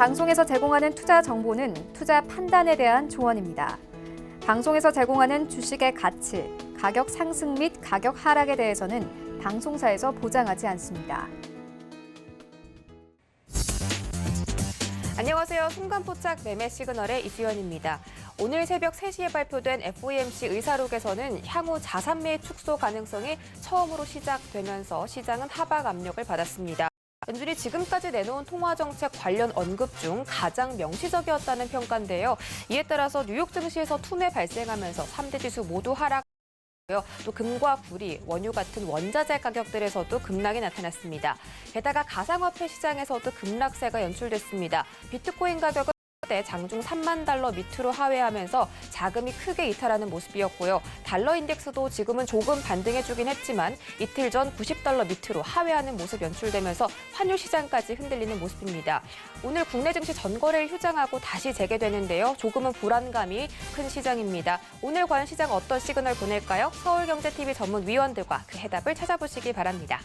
방송에서 제공하는 투자 정보는 투자 판단에 대한 조언입니다. 방송에서 제공하는 주식의 가치, 가격 상승 및 가격 하락에 대해서는 방송사에서 보장하지 않습니다. 안녕하세요. 순간포착 매매 시그널의 이수연입니다. 오늘 새벽 3시에 발표된 FOMC 의사록에서는 향후 자산 매입 축소 가능성이 처음으로 시작되면서 시장은 하락 압력을 받았습니다. 연준이 지금까지 내놓은 통화정책 관련 언급 중 가장 명시적이었다는 평가인데요. 이에 따라서 뉴욕 증시에서 투매 발생하면서 3대 지수 모두 하락. 또 금과 구리, 원유 같은 원자재 가격들에서도 급락이 나타났습니다. 게다가 가상화폐 시장에서도 급락세가 연출됐습니다. 비트코인 가격은 장중 3만 달러 밑으로 하회하면서 자금이 크게 이탈하는 모습이었고요. 달러 인덱스도 지금은 조금 반등해주긴 했지만 이틀 전 90달러 밑으로 하회하는 모습 연출되면서 환율 시장까지 흔들리는 모습입니다. 오늘 국내 증시 전거래를 휴장하고 다시 재개되는데요. 조금은 불안감이 큰 시장입니다. 오늘 과연 시장 어떤 시그널 보낼까요? 서울경제TV 전문 위원들과 그 해답을 찾아보시기 바랍니다.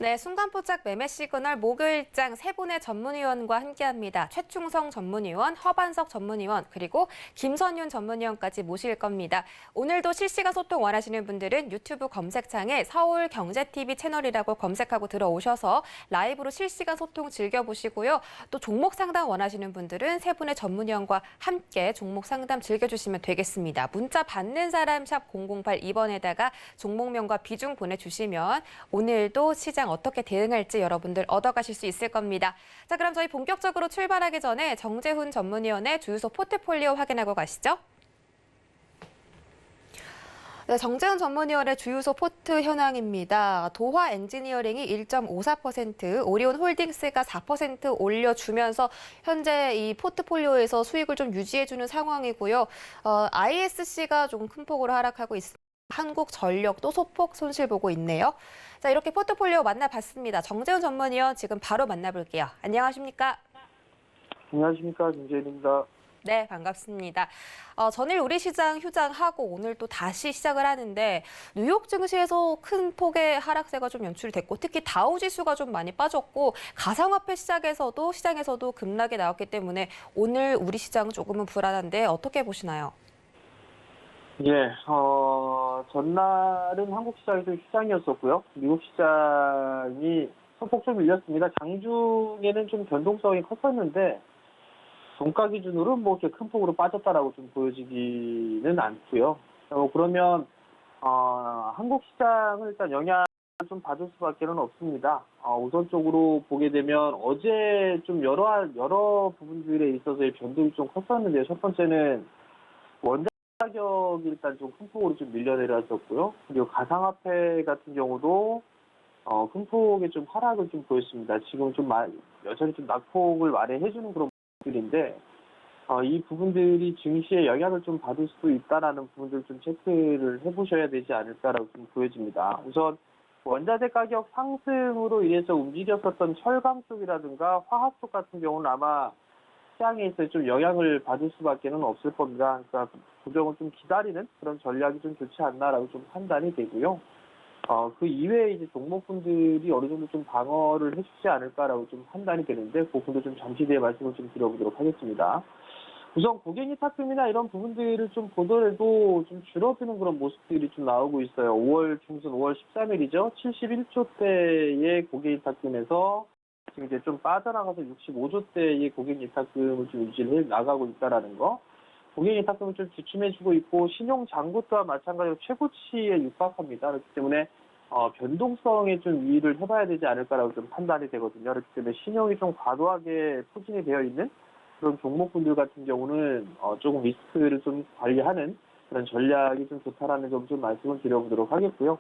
네, 순간포착 매매 시그널 목요일장 세 분의 전문위원과 함께합니다. 최충성 전문위원, 허반석 전문위원, 그리고 김선윤 전문위원까지 모실 겁니다. 오늘도 실시간 소통 원하시는 분들은 유튜브 검색창에 서울경제TV 채널이라고 검색하고 들어오셔서 라이브로 실시간 소통 즐겨보시고요. 또 종목 상담 원하시는 분들은 세 분의 전문위원과 함께 종목 상담 즐겨주시면 되겠습니다. 문자 받는 사람 샵 0082번에다가 종목명과 비중 보내주시면 오늘도 시장 어떻게 대응할지 여러분들 얻어가실 수 있을 겁니다. 자, 그럼 저희 본격적으로 출발하기 전에 정재훈 전문위원의 주유소 포트폴리오 확인하고 가시죠. 네, 정재훈 전문위원의 주유소 포트 현황입니다. 도화 엔지니어링이 1.54%, 오리온 홀딩스가 4% 올려주면서 현재 이 포트폴리오에서 수익을 좀 유지해주는 상황이고요. ISC가 좀 큰 폭으로 하락하고 있습니다. 한국전력도 소폭 손실 보고 있네요. 자, 이렇게 포트폴리오 만나봤습니다. 정재훈 전문위원 지금 바로 만나볼게요. 안녕하십니까? 안녕하십니까, 김재현입니다. 네, 반갑습니다. 전일 우리 시장 휴장하고 오늘 또 다시 시작을 하는데 뉴욕 증시에서 큰 폭의 하락세가 좀 연출됐고 특히 다우지수가 좀 많이 빠졌고 가상화폐 시장에서도 급락이 나왔기 때문에 오늘 우리 시장은 조금은 불안한데 어떻게 보시나요? 예, 전날은 한국 시장이 좀 휴장이었었고요. 미국 시장이 소폭 좀 밀렸습니다. 장중에는 좀 변동성이 컸었는데 종가 기준으로 뭐 이렇게 큰 폭으로 빠졌다라고 좀 보여지기는 않고요. 그러면 한국 시장은 일단 영향을 좀 받을 수밖에는 없습니다. 우선적으로 보게 되면 어제 좀 여러 부분들에 있어서의 변동이 좀 컸었는데요. 첫 번째는 원자 가격이 일단 좀 큰 폭으로 좀 밀려내렸었고요. 그리고 가상화폐 같은 경우도 큰 폭의 좀 하락을 좀 보였습니다. 지금 좀 여전히 좀 낙폭을 만회해주는 그런 부분들인데 이 부분들이 증시에 영향을 좀 받을 수도 있다라는 부분들 좀 체크를 해보셔야 되지 않을까라고 좀 보여집니다. 우선 원자재 가격 상승으로 인해서 움직였었던 철강 쪽이라든가 화학 쪽 같은 경우는 아마 시장에서 좀 영향을 받을 수밖에는 없을 겁니다. 그러니까 고정을 좀 기다리는 그런 전략이 좀 좋지 않나라고 좀 판단이 되고요. 그 이외에 이제 종목분들이 어느 정도 좀 방어를 해주지 않을까라고 좀 판단이 되는데 그 부분도 좀 잠시 뒤에 말씀을 좀 드려보도록 하겠습니다. 우선 고객이탁금이나 이런 부분들을 좀 보더라도 좀 줄어드는 그런 모습들이 좀 나오고 있어요. 5월 중순 5월 13일이죠. 71조대의 고객이탁금에서 지금 이제 좀 빠져나가서 65조대의 고객이탁금을 좀 유지를 해 나가고 있다라는 거. 고객이탁금을 좀 주춤해주고 있고 신용장부 또한 마찬가지로 최고치에 육박합니다. 그렇기 때문에 변동성에 좀 유의를 해봐야 되지 않을까라고 좀 판단이 되거든요. 그렇기 때문에 신용이 좀 과도하게 포진이 되어 있는 그런 종목분들 같은 경우는 조금 리스크를 좀 관리하는 그런 전략이 좀 좋다라는 점 좀 말씀을 드려보도록 하겠고요.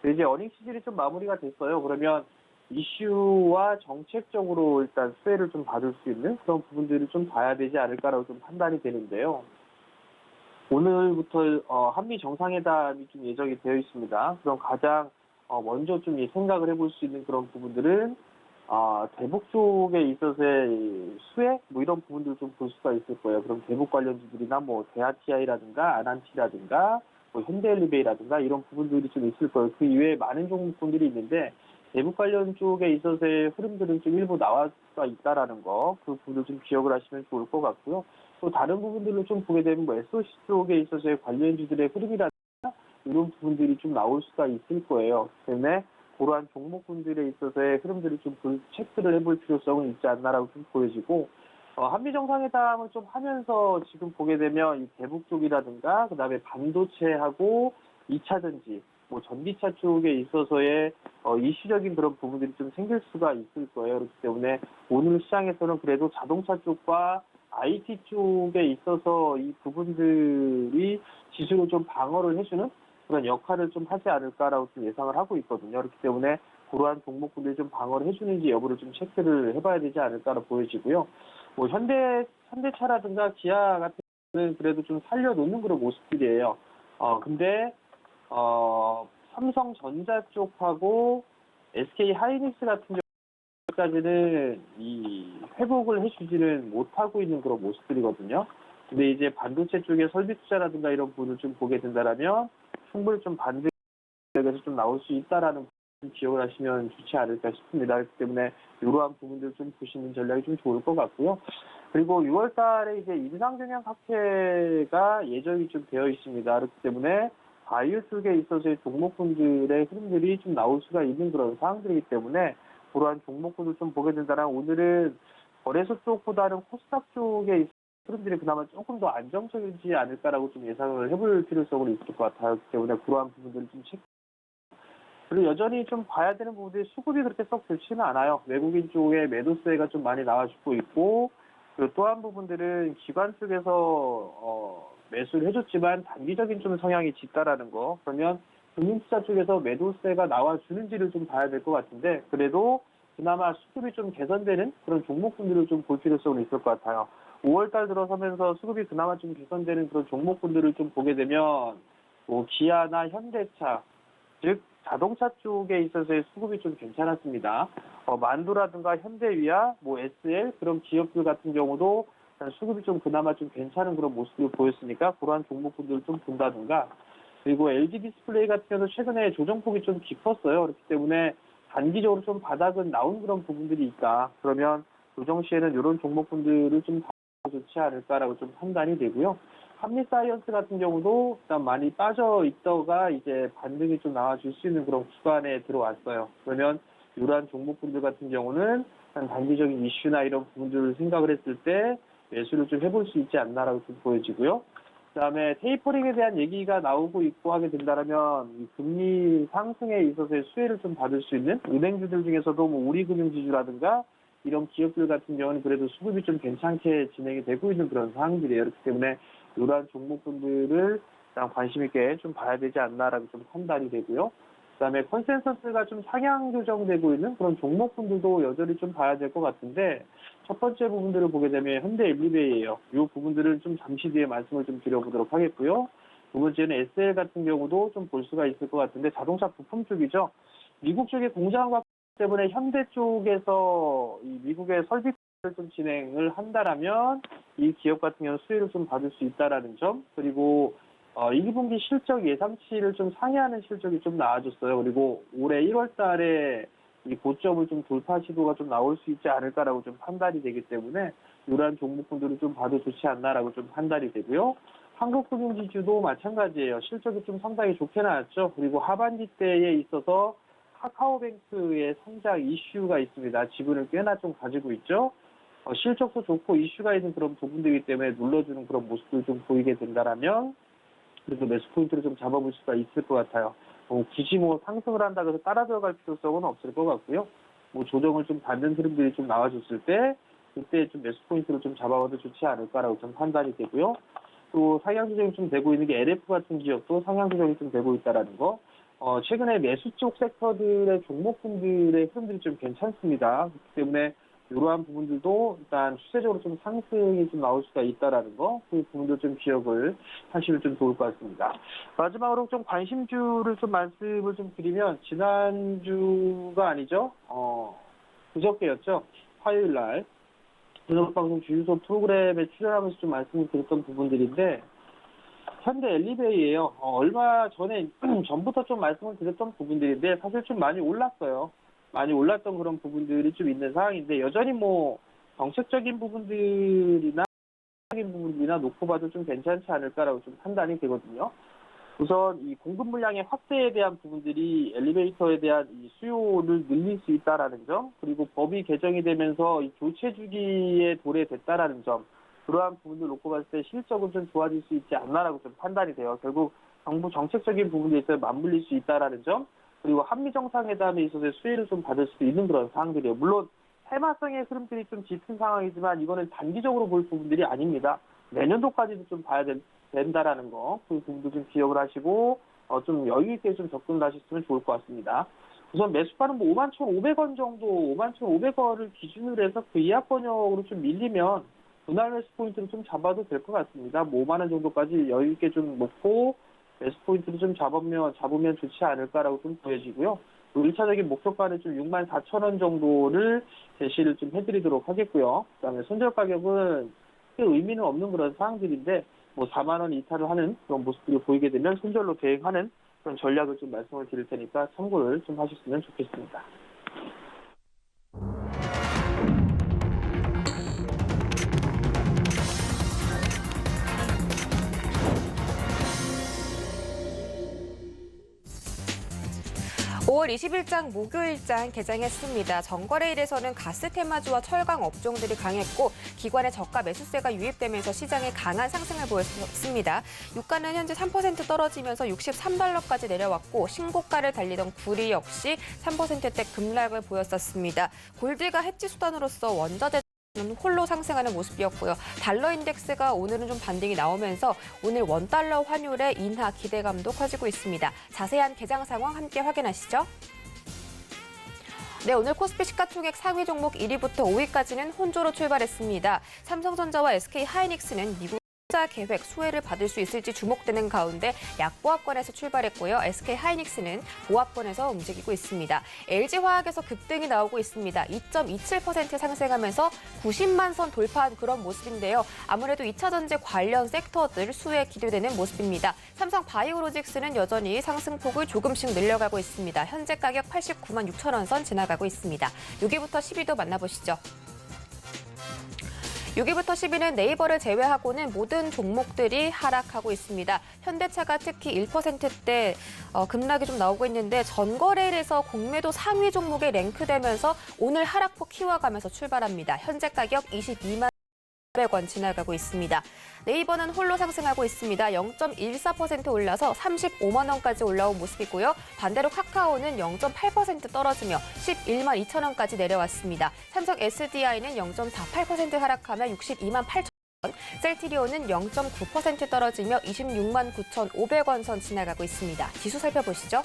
이제 어닝 시즌이 좀 마무리가 됐어요. 그러면 이슈와 정책적으로 일단 수혜를 좀 받을 수 있는 그런 부분들을 좀 봐야 되지 않을까라고 좀 판단이 되는데요. 오늘부터 한미 정상회담이 좀 예정이 되어 있습니다. 그럼 가장 먼저 좀 생각을 해볼 수 있는 그런 부분들은 대북 쪽에 있어서의 이 수혜 뭐 이런 부분들 좀 볼 수가 있을 거예요. 그럼 대북 관련주들이나 뭐 대하TI라든가 아난티라든가 뭐 현대엘리베이라든가 이런 부분들이 좀 있을 거예요. 그 이외에 많은 종목군들이 있는데 대북 관련 쪽에 있어서의 흐름들은 좀 일부 나올 수가 있다라는 거, 그 부분을 좀 기억을 하시면 좋을 것 같고요. 또 다른 부분들을 좀 보게 되면 뭐 SOC 쪽에 있어서의 관련주들의 흐름이라든가 이런 부분들이 좀 나올 수가 있을 거예요. 때문에 그러한 종목군들에 있어서의 흐름들을 좀 체크를 해볼 필요성은 있지 않나라고 좀 보여지고, 한미 정상회담을 좀 하면서 지금 보게 되면 이 대북 쪽이라든가 그다음에 반도체하고 2차 전지, 뭐 전기차 쪽에 있어서의 이슈적인 그런 부분들이 좀 생길 수가 있을 거예요. 그렇기 때문에 오늘 시장에서는 그래도 자동차 쪽과 IT 쪽에 있어서 이 부분들이 지수를 좀 방어를 해주는 그런 역할을 좀 하지 않을까라고 좀 예상을 하고 있거든요. 그렇기 때문에 그러한 종목군들이 좀 방어를 해주는지 여부를 좀 체크를 해봐야 되지 않을까로 보여지고요. 뭐 현대차라든가 기아 같은 경우는 그래도 좀 살려놓는 그런 모습들이에요. 근데 삼성전자 쪽하고 SK 하이닉스 같은 경우까지는 이 회복을 해주지는 못하고 있는 그런 모습들이거든요. 근데 이제 반도체 쪽에 설비 투자라든가 이런 부분을 좀 보게 된다라면 충분히 좀 반등에서 좀 나올 수 있다라는 부분 기억을 하시면 좋지 않을까 싶습니다. 그렇기 때문에 이러한 부분들 좀 보시는 전략이 좀 좋을 것 같고요. 그리고 6월 달에 이제 인상정량학회가 예정이 좀 되어 있습니다. 그렇기 때문에 바이오 쪽에 있어서의 종목군들의 흐름들이 좀 나올 수가 있는 그런 상황들이기 때문에 그러한 종목군을 좀 보게 된다면 오늘은 거래소 쪽보다는 코스닥 쪽에 흐름들이 그나마 조금 더 안정적이지 않을까라고 좀 예상을 해볼 필요성은 있을 것 같아요. 그렇기 때문에 그러한 부분들을 좀 체크. 그리고 여전히 좀 봐야 되는 부분들이 수급이 그렇게 썩 좋지는 않아요. 외국인 쪽에 매도세가 좀 많이 나와주고 있고, 그리고 또 한 부분들은 기관 쪽에서 매수를 해줬지만 단기적인 좀 성향이 짙다라는 거. 그러면 금융투자 쪽에서 매도세가 나와주는지를 좀 봐야 될 것 같은데, 그래도 그나마 수급이 좀 개선되는 그런 종목군들을 좀 볼 필요성은 있을 것 같아요. 5월달 들어서면서 수급이 그나마 좀 개선되는 그런 종목군들을 좀 보게 되면 뭐 기아나 현대차, 즉 자동차 쪽에 있어서의 수급이 좀 괜찮았습니다. 만두라든가 현대위아, 뭐 SL 그런 기업들 같은 경우도 수급이 좀 그나마 좀 괜찮은 그런 모습을 보였으니까 그러한 종목군들을 좀 본다든가, 그리고 LG 디스플레이 같은 경우도 최근에 조정폭이 좀 깊었어요. 그렇기 때문에 단기적으로 좀 바닥은 나온 그런 부분들이 있다. 그러면 조정 시에는 이런 종목군들을 좀 좋지 않을까라고 좀 판단이 되고요. 한미사이언스 같은 경우도 일단 많이 빠져 있다가 이제 반등이 좀 나와줄 수 있는 그런 구간에 들어왔어요. 그러면 이러한 종목군들 같은 경우는 한 단기적인 이슈나 이런 부분들을 생각을 했을 때 매수를 좀 해볼 수 있지 않나라고 좀 보여지고요. 그다음에 테이퍼링에 대한 얘기가 나오고 있고 하게 된다면 이 금리 상승에 있어서의 수혜를 좀 받을 수 있는 은행주들 중에서도 뭐 우리금융지주라든가 이런 기업들 같은 경우는 그래도 수급이 좀 괜찮게 진행이 되고 있는 그런 상황들이에요. 그렇기 때문에 이러한 종목군들을 관심 있게 좀 봐야 되지 않나라고 좀 판단이 되고요. 그다음에 컨센서스가 좀 상향 조정되고 있는 그런 종목군들도 여전히 좀 봐야 될 것 같은데, 첫 번째 부분들을 보게 되면 현대엘리베이예요. 이 부분들은 좀 잠시 뒤에 말씀을 좀 드려보도록 하겠고요. 두 번째는 SL 같은 경우도 좀 볼 수가 있을 것 같은데, 자동차 부품 쪽이죠. 미국 쪽의 공장 확 때문에 현대 쪽에서 이 미국의 설비를 좀 진행을 한다라면 이 기업 같은 경우는 수혜를 좀 받을 수 있다라는 점, 그리고 1분기 실적 예상치를 좀 상회하는 실적이 좀 나와줬어요. 그리고 올해 1월 달에 이 고점을 좀 돌파 시도가 좀 나올 수 있지 않을까라고 좀 판단이 되기 때문에 이러한 종목군들을 좀 봐도 좋지 않나라고 좀 판단이 되고요. 한국금융지주도 마찬가지예요. 실적이 좀 상당히 좋게 나왔죠. 그리고 하반기 때에 있어서 카카오뱅크의 상장 이슈가 있습니다. 지분을 꽤나 좀 가지고 있죠. 실적도 좋고 이슈가 있는 그런 부분들이기 때문에 눌러주는 그런 모습을 좀 보이게 된다라면 그래도 매수 포인트를 좀 잡아볼 수가 있을 것 같아요. 굳이 뭐 상승을 한다고 해서 따라 들어갈 필요성은 없을 것 같고요. 뭐 조정을 좀 받는 흐름들이 좀 나와줬을 때 그때 좀 매수 포인트를 좀 잡아봐도 좋지 않을까라고 좀 판단이 되고요. 또 상향 조정이 좀 되고 있는 게 LF 같은 기업도 상향 조정이 좀 되고 있다라는 거. 최근에 매수 쪽 섹터들의 종목군들의 흐름들이 좀 괜찮습니다. 그렇기 때문에 이러한 부분들도 일단 추세적으로 좀 상승이 좀 나올 수가 있다라는 거, 그 부분도 좀 기억을 하시면 좀 좋을 것 같습니다. 마지막으로 좀 관심주를 좀 말씀을 좀 드리면, 지난주가 아니죠? 그저께였죠? 화요일 날. 저녁방송 주유소 프로그램에 출연하면서 좀 말씀을 드렸던 부분들인데, 현대 엘리베이예요. 얼마 전에, 전부터 좀 말씀을 드렸던 부분들인데, 사실 좀 많이 올랐어요. 많이 올랐던 그런 부분들이 좀 있는 상황인데, 여전히 뭐 정책적인 부분들이나 놓고 봐도 좀 괜찮지 않을까라고 좀 판단이 되거든요. 우선 이 공급 물량의 확대에 대한 부분들이 엘리베이터에 대한 이 수요를 늘릴 수 있다라는 점, 그리고 법이 개정이 되면서 이 교체 주기에 도래됐다라는 점, 그러한 부분을 놓고 봤을 때 실적은 좀 좋아질 수 있지 않나라고 좀 판단이 돼요. 결국 정부 정책적인 부분에 있어서 맞물릴 수 있다라는 점, 그리고 한미 정상회담에 있어서 수혜를 좀 받을 수도 있는 그런 상황들이에요. 물론 테마성의 흐름들이 좀 짙은 상황이지만 이거는 단기적으로 볼 부분들이 아닙니다. 내년도까지도 좀 봐야 된다라는 거, 그 부분도 좀 기억을 하시고 좀 여유 있게 좀 접근을 하셨으면 좋을 것 같습니다. 우선 매수가는 뭐 51,500원 정도, 51,500원을 기준으로 해서 그 이하권역으로 좀 밀리면 분할 매수 포인트를 좀 잡아도 될 것 같습니다. 뭐 5만 원 정도까지 여유 있게 좀 먹고 매수 포인트를 좀 잡으면 좋지 않을까라고 좀 보여지고요. 1차적인 목표가는 좀 64,000원 정도를 제시를 좀 해드리도록 하겠고요. 그다음에 손절 가격은 크게 의미는 없는 그런 사항들인데, 뭐 4만 원 이탈을 하는 그런 모습들이 보이게 되면 손절로 대응하는 그런 전략을 좀 말씀을 드릴 테니까 참고를 좀 하셨으면 좋겠습니다. 5월 20일장 목요일장 개장했습니다. 정거래일에서는 가스 테마주와 철강 업종들이 강했고 기관의 저가 매수세가 유입되면서 시장에 강한 상승을 보였습니다. 유가는 현재 3% 떨어지면서 63달러까지 내려왔고 신고가를 달리던 구리 역시 3%대 급락을 보였었습니다. 골드가 해지 수단으로서 원자재 홀로 상승하는 모습이었고요. 달러 인덱스가 오늘은 좀 반등이 나오면서 오늘 원달러 환율의 인하 기대감도 커지고 있습니다. 자세한 개장 상황 함께 확인하시죠. 네, 오늘 코스피 시가총액 상위 종목 1위부터 5위까지는 혼조로 출발했습니다. 삼성전자와 SK하이닉스는 미국 투자 계획 수혜를 받을 수 있을지 주목되는 가운데 약보합권에서 출발했고요. SK하이닉스는 보합권에서 움직이고 있습니다. LG화학에서 급등이 나오고 있습니다. 2.27% 상승하면서 90만 선 돌파한 그런 모습인데요. 아무래도 2차 전지 관련 섹터들 수혜 기대되는 모습입니다. 삼성 바이오로직스는 여전히 상승폭을 조금씩 늘려가고 있습니다. 현재 가격 89만 6천 원 선 지나가고 있습니다. 6위부터 10위도 만나보시죠. 6위부터 10위는 네이버를 제외하고는 모든 종목들이 하락하고 있습니다. 현대차가 특히 1%대 급락이 좀 나오고 있는데 전거래일에서 공매도 상위 종목에 랭크되면서 오늘 하락폭 키워가면서 출발합니다. 현재 가격 22만 500원 지나가고 있습니다. 네이버는 홀로 상승하고 있습니다. 0.14% 올라서 35만 원까지 올라온 모습이고요. 반대로 카카오는 0.8% 떨어지며 11만 2천 원까지 내려왔습니다. 삼성 SDI는 0.48% 하락하며 62만 8천 원, 셀트리온은 0.9% 떨어지며 26만 9,500원 선 지나가고 있습니다. 지수 살펴보시죠.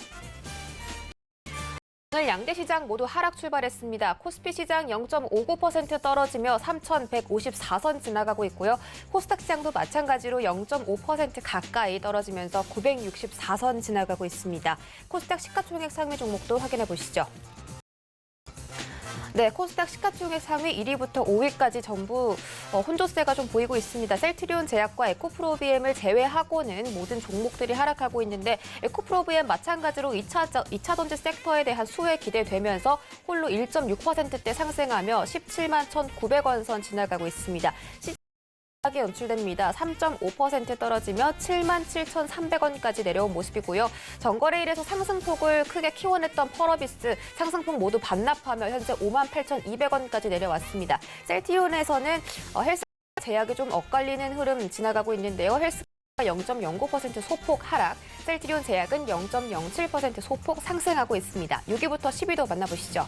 오늘 양대 시장 모두 하락 출발했습니다. 코스피 시장 0.59% 떨어지며 3,154선 지나가고 있고요. 코스닥 시장도 마찬가지로 0.5% 가까이 떨어지면서 964선 지나가고 있습니다. 코스닥 시가총액 상위 종목도 확인해 보시죠. 네, 코스닥 시가총액 상위 1위부터 5위까지 전부 혼조세가 좀 보이고 있습니다. 셀트리온 제약과 에코프로비엠을 제외하고는 모든 종목들이 하락하고 있는데 에코프로비엠 마찬가지로 2차 전지 섹터에 대한 수혜 기대되면서 홀로 1.6%대 상승하며 17만 1,900원 선 지나가고 있습니다. 하게 연출됩니다. 3.5% 떨어지며 7만 7,300원까지 내려온 모습이고요. 전거래일에서 상승폭을 크게 키워냈던 펄어비스 상승폭 모두 반납하며 현재 5만 8,200원까지 내려왔습니다. 셀트리온에서는 헬스 제약이 좀 엇갈리는 흐름 지나가고 있는데요. 헬스가 0.09% 소폭 하락, 셀트리온 제약은 0.07% 소폭 상승하고 있습니다. 6위부터 10위도 만나보시죠.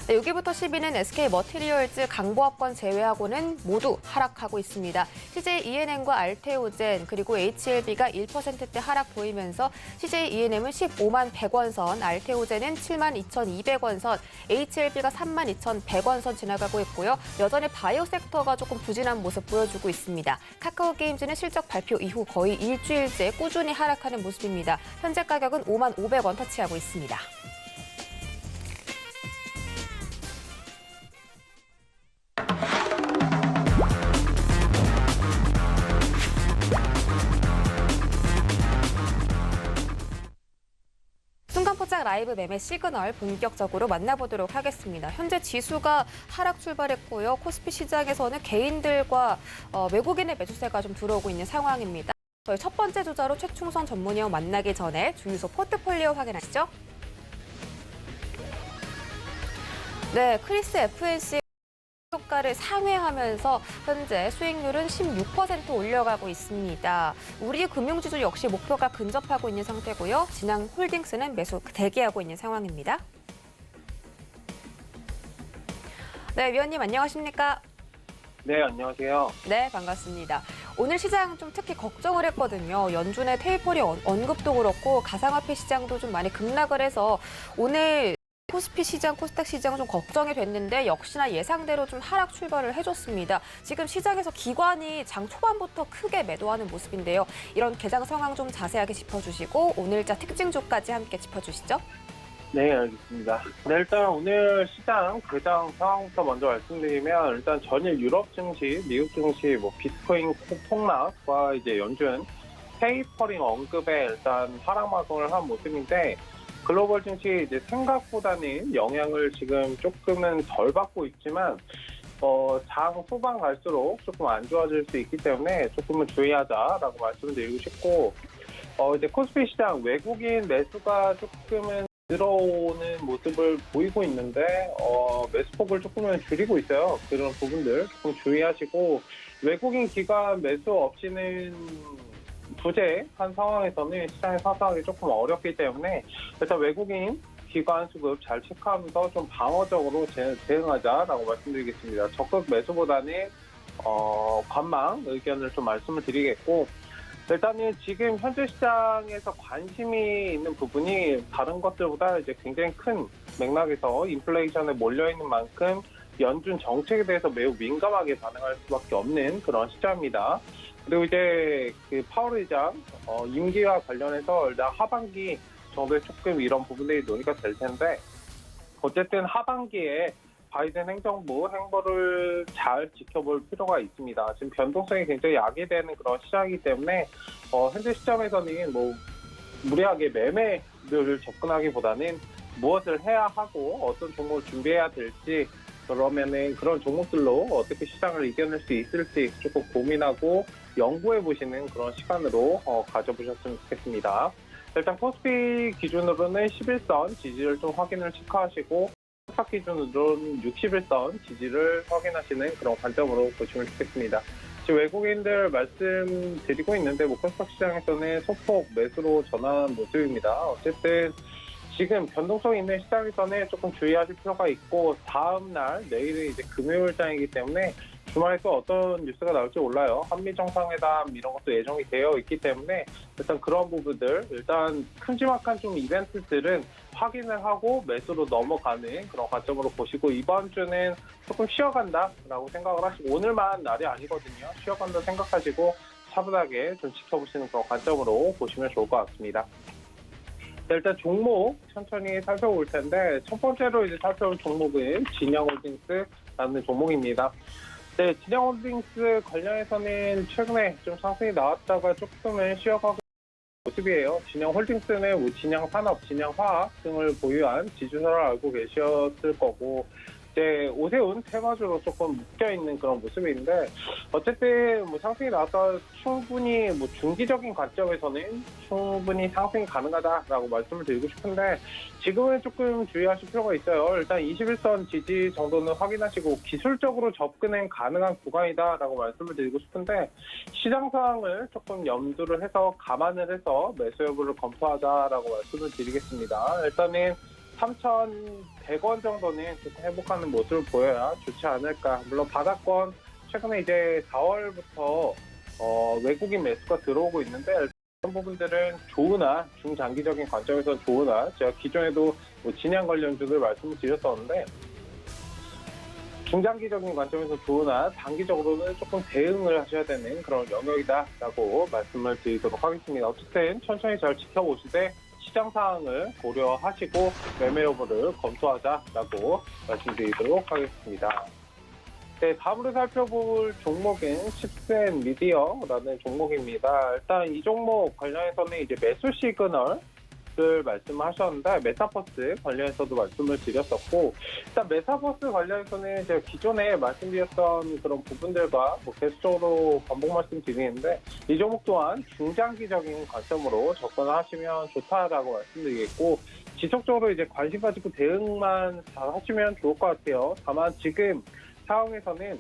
네, 6위부터 10위는 SK머티리얼즈, 강보합권 제외하고는 모두 하락하고 있습니다. CJ ENM과 알테오젠 그리고 HLB가 1%대 하락 보이면서 CJ ENM은 15만 100원 선, 알테오젠은 7만 2,200원 선, HLB가 3만 2,100원 선 지나가고 있고요. 여전히 바이오 섹터가 조금 부진한 모습 보여주고 있습니다. 카카오 게임즈는 실적 발표 이후 거의 일주일째 꾸준히 하락하는 모습입니다. 현재 가격은 5만 500원 터치하고 있습니다. 순간포착 라이브 매매 시그널 본격적으로 만나보도록 하겠습니다. 현재 지수가 하락 출발했고요. 코스피 시장에서는 개인들과 외국인의 매수세가 좀 들어오고 있는 상황입니다. 저희 첫 번째 주자로 최충선 전문위원 만나기 전에 주유소 포트폴리오 확인하시죠. 네, 크리스 FNC 효과를 상회하면서 현재 수익률은 16% 올려가고 있습니다. 우리 금융지주 역시 목표가 근접하고 있는 상태고요. 진양홀딩스는 매수 대기하고 있는 상황입니다. 네, 위원님 안녕하십니까? 네, 안녕하세요. 네, 반갑습니다. 오늘 시장 좀 특히 걱정을 했거든요. 연준의 테이퍼리 언급도 그렇고 가상화폐 시장도 좀 많이 급락을 해서 오늘 코스피 시장, 코스닥 시장 좀 걱정이 됐는데 역시나 예상대로 좀 하락 출발을 해줬습니다. 지금 시장에서 기관이 장 초반부터 크게 매도하는 모습인데요. 이런 개장 상황 좀 자세하게 짚어주시고 오늘자 특징주까지 함께 짚어주시죠. 네, 알겠습니다. 네, 일단 오늘 시장 개장 상황부터 먼저 말씀드리면 일단 전일 유럽 증시, 미국 증시, 비트코인 폭락과 이제 연준 테이퍼링 언급에 일단 하락 마감을 한 모습인데 글로벌 증시 이제 생각보다는 영향을 지금 조금은 덜 받고 있지만 장 후반 갈수록 조금 안 좋아질 수 있기 때문에 조금은 주의하자라고 말씀을 드리고 싶고 이제 코스피 시장 외국인 매수가 조금은 들어오는 모습을 보이고 있는데 매수폭을 조금은 줄이고 있어요. 그런 부분들 조금 주의하시고 외국인 기관 매수 없이는 부재한 상황에서는 시장에 사수하기 조금 어렵기 때문에 일단 외국인 기관 수급 잘 체크하면서 좀 방어적으로 대응하자라고 말씀드리겠습니다. 적극 매수보다는 관망 의견을 좀 말씀을 드리겠고 일단은 지금 현재 시장에서 관심이 있는 부분이 다른 것들보다 이제 굉장히 큰 맥락에서 인플레이션에 몰려있는 만큼 연준 정책에 대해서 매우 민감하게 반응할 수밖에 없는 그런 시장입니다. 그리고 이제 그 파월 의장 임기와 관련해서 일단 하반기 정도에 조금 이런 부분들이 논의가 될 텐데 어쨌든 하반기에 바이든 행정부 행보를 잘 지켜볼 필요가 있습니다. 지금 변동성이 굉장히 야기되는 그런 시장이기 때문에 현재 시점에서는 무리하게 매매를 접근하기보다는 무엇을 해야 하고 어떤 종목을 준비해야 될지 그러면은 그런 종목들로 어떻게 시장을 이겨낼 수 있을지 조금 고민하고 연구해 보시는 그런 시간으로 가져보셨으면 좋겠습니다. 일단 코스피 기준으로는 11선 지지를 좀 확인을 체크하시고 코스닥 기준으로는 61선 지지를 확인하시는 그런 관점으로 보시면 좋겠습니다. 지금 외국인들 말씀드리고 있는데 코스닥 시장에서는 소폭 매수로 전환한 모습입니다. 어쨌든 지금 변동성이 있는 시장에서는 조금 주의하실 필요가 있고 다음 날 내일은 이제 금요일장이기 때문에 주말에 또 어떤 뉴스가 나올지 몰라요. 한미 정상회담 이런 것도 예정이 되어 있기 때문에 일단 그런 부분들 일단 큼지막한 좀 이벤트들은 확인을 하고 매수로 넘어가는 그런 관점으로 보시고 이번 주는 조금 쉬어간다라고 생각을 하시고 오늘만 날이 아니거든요. 쉬어간다 생각하시고 차분하게 좀 지켜보시는 그런 관점으로 보시면 좋을 것 같습니다. 일단 종목 천천히 살펴볼 텐데 첫 번째로 이제 살펴볼 종목은 진양홀딩스라는 종목입니다. 네, 진양홀딩스 관련해서는 최근에 좀 상승이 나왔다가 조금은 쉬어가고 있는 모습이에요. 진양홀딩스는 진양산업, 진양화학 등을 보유한 지주사를 알고 계셨을 거고 이제 오세훈 테마주로 조금 묶여있는 그런 모습인데 어쨌든 상승이 나왔다 충분히 중기적인 관점에서는 충분히 상승이 가능하다라고 말씀을 드리고 싶은데 지금은 조금 주의하실 필요가 있어요. 일단 21선 지지 정도는 확인하시고 기술적으로 접근은 가능한 구간이다라고 말씀을 드리고 싶은데 시장 상황을 조금 염두를 해서 감안을 해서 매수 여부를 검토하자라고 말씀을 드리겠습니다. 일단은 3,100 100원 정도는 조금 회복하는 모습을 보여야 좋지 않을까. 물론 바닥권 최근에 이제 4월부터 외국인 매수가 들어오고 있는데 이런 부분들은 좋으나 중장기적인 관점에서 좋으나 제가 기존에도 뭐 진양 관련주들 말씀을 드렸었는데 중장기적인 관점에서 좋으나 단기적으로는 조금 대응을 하셔야 되는 그런 영역이다라고 말씀을 드리도록 하겠습니다. 어쨌든 천천히 잘 지켜보시되 시장 상황을 고려하시고 매매 여부를 검토하자라고 말씀드리도록 하겠습니다. 네, 다음으로 살펴볼 종목은 칩센 미디어라는 종목입니다. 일단 이 종목 관련해서는 이제 매수 시그널 말씀하셨는데 메타버스 관련해서도 말씀을 드렸었고 일단 메타버스 관련해서는 제가 기존에 말씀드렸던 그런 부분들과 계속적으로 반복 말씀드리는데 이 종목 또한 중장기적인 관점으로 접근하시면 좋다라고 말씀드리겠고 지속적으로 이제 관심 가지고 대응만 잘 하시면 좋을 것 같아요. 다만 지금 상황에서는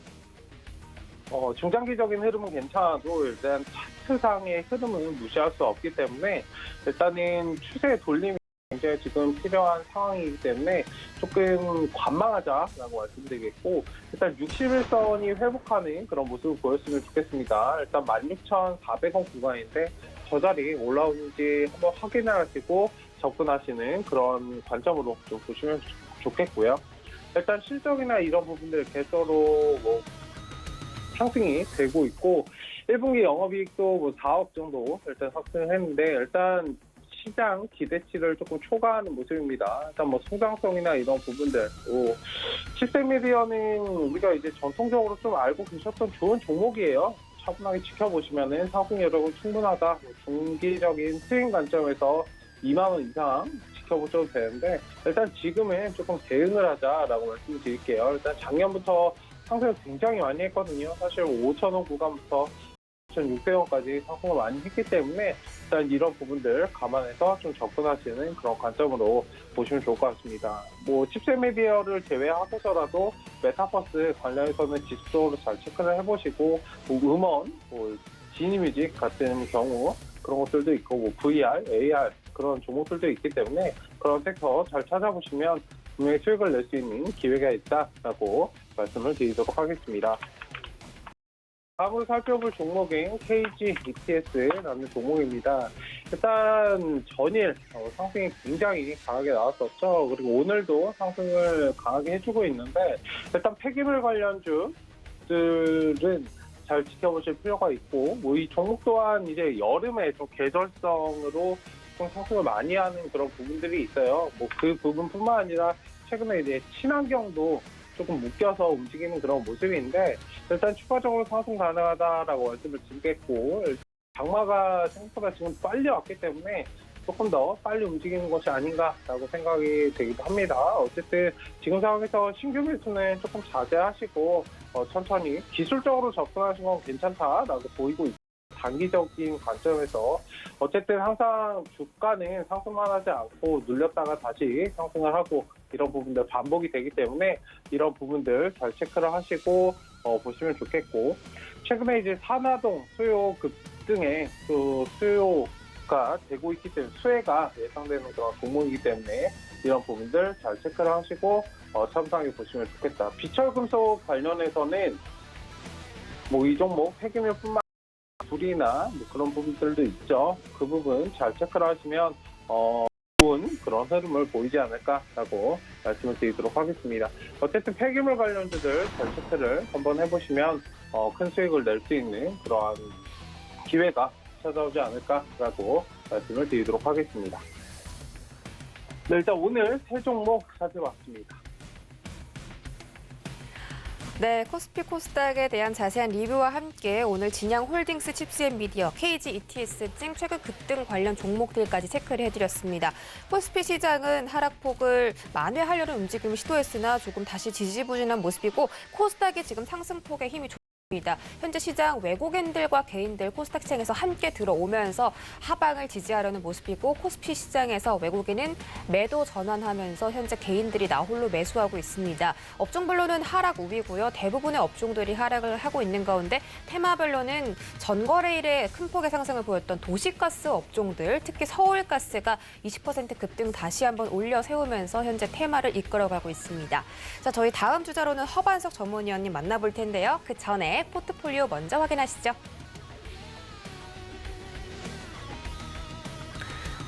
중장기적인 흐름은 괜찮아도 일단 차트상의 흐름은 무시할 수 없기 때문에 일단은 추세 돌림이 굉장히 지금 필요한 상황이기 때문에 조금 관망하자라고 말씀드리겠고 일단 61선이 회복하는 그런 모습을 보였으면 좋겠습니다. 일단 16,400원 구간인데 저 자리 올라오는지 한번 확인을 하시고 접근하시는 그런 관점으로 좀 보시면 좋겠고요. 일단 실적이나 이런 부분들 계속으로 상승이 되고 있고 1분기 영업이익도 4억 정도 일단 상승했는데 일단 시장 기대치를 조금 초과하는 모습입니다. 일단 성장성이나 이런 부분들 칩셋미디어는 우리가 이제 전통적으로 좀 알고 계셨던 좋은 종목이에요. 차분하게 지켜보시면은 상승 여력은 충분하다. 중기적인 스윙 관점에서 2만 원 이상 지켜보셔도 되는데 일단 지금은 조금 대응을 하자라고 말씀드릴게요. 일단 작년부터 상승을 굉장히 많이 했거든요. 사실 5,000원 구간부터 5,600원까지 상승을 많이 했기 때문에 일단 이런 부분들 감안해서 좀 접근하시는 그런 관점으로 보시면 좋을 것 같습니다. 칩셋 미디어를 제외하고서라도 메타버스 관련해서는 지속적으로 잘 체크를 해보시고 음원, 지니뮤직 같은 경우 그런 것들도 있고 VR, AR 그런 종목들도 있기 때문에 그런 섹터 잘 찾아보시면 분명히 수익을 낼 수 있는 기회가 있다라고 말씀을 드리도록 하겠습니다. 다음으로 살펴볼 종목은 KG ETS라는 종목입니다. 일단 전일 상승이 굉장히 강하게 나왔었죠. 그리고 오늘도 상승을 강하게 해주고 있는데 일단 폐기물 관련주들은 잘 지켜보실 필요가 있고 이 종목 또한 이제 여름에 좀 계절성으로 좀 상승을 많이 하는 그런 부분들이 있어요. 그 부분뿐만 아니라 최근에 이제 친환경도 조금 묶여서 움직이는 그런 모습인데 일단 추가적으로 상승 가능하다라고 말씀을 드리겠고 장마가 생각보다 지금 빨리 왔기 때문에 조금 더 빨리 움직이는 것이 아닌가라고 생각이 되기도 합니다. 어쨌든 지금 상황에서 신규 매수는 조금 자제하시고 천천히 기술적으로 접근하시는 건 괜찮다라고 보이고 있습니다. 단기적인 관점에서 어쨌든 항상 주가는 상승만 하지 않고 눌렸다가 다시 상승을 하고 이런 부분들 반복이 되기 때문에 이런 부분들 잘 체크를 하시고 보시면 좋겠고 최근에 이제 산화동 수요 급등에 또 수요가 되고 있기 때문에 수혜가 예상되는 그런 종목이기 때문에 이런 부분들 잘 체크를 하시고 참상해 보시면 좋겠다. 비철금속 관련해서는 이 종목 폐기물뿐만 불이나 그런 부분들도 있죠. 그 부분 잘 체크를 하시면 좋은 그런 흐름을 보이지 않을까라고 말씀을 드리도록 하겠습니다. 어쨌든 폐기물 관련주들 잘 체크를 한번 해보시면 큰 수익을 낼 수 있는 그러한 기회가 찾아오지 않을까라고 말씀을 드리도록 하겠습니다. 네, 일단 오늘 세 종목 살펴봤습니다. 네, 코스피 코스닥에 대한 자세한 리뷰와 함께 오늘 진양홀딩스 칩스앤미디어, KG ETS 등 최근 급등 관련 종목들까지 체크를 해드렸습니다. 코스피 시장은 하락폭을 만회하려는 움직임을 시도했으나 조금 다시 지지부진한 모습이고 코스닥이 지금 상승폭의 힘이 현재 시장 외국인들과 개인들 코스닥 시장에서 함께 들어오면서 하방을 지지하려는 모습이고 코스피 시장에서 외국인은 매도 전환하면서 현재 개인들이 나홀로 매수하고 있습니다. 업종별로는 하락 우위고요. 대부분의 업종들이 하락을 하고 있는 가운데 테마별로는 전거래일에 큰 폭의 상승을 보였던 도시가스 업종들, 특히 서울가스가 20% 급등 다시 한번 올려 세우면서 현재 테마를 이끌어가고 있습니다. 자, 저희 다음 주자로는 허반석 전문위원님 만나볼 텐데요. 그 전에 포트폴리오 먼저 확인하시죠.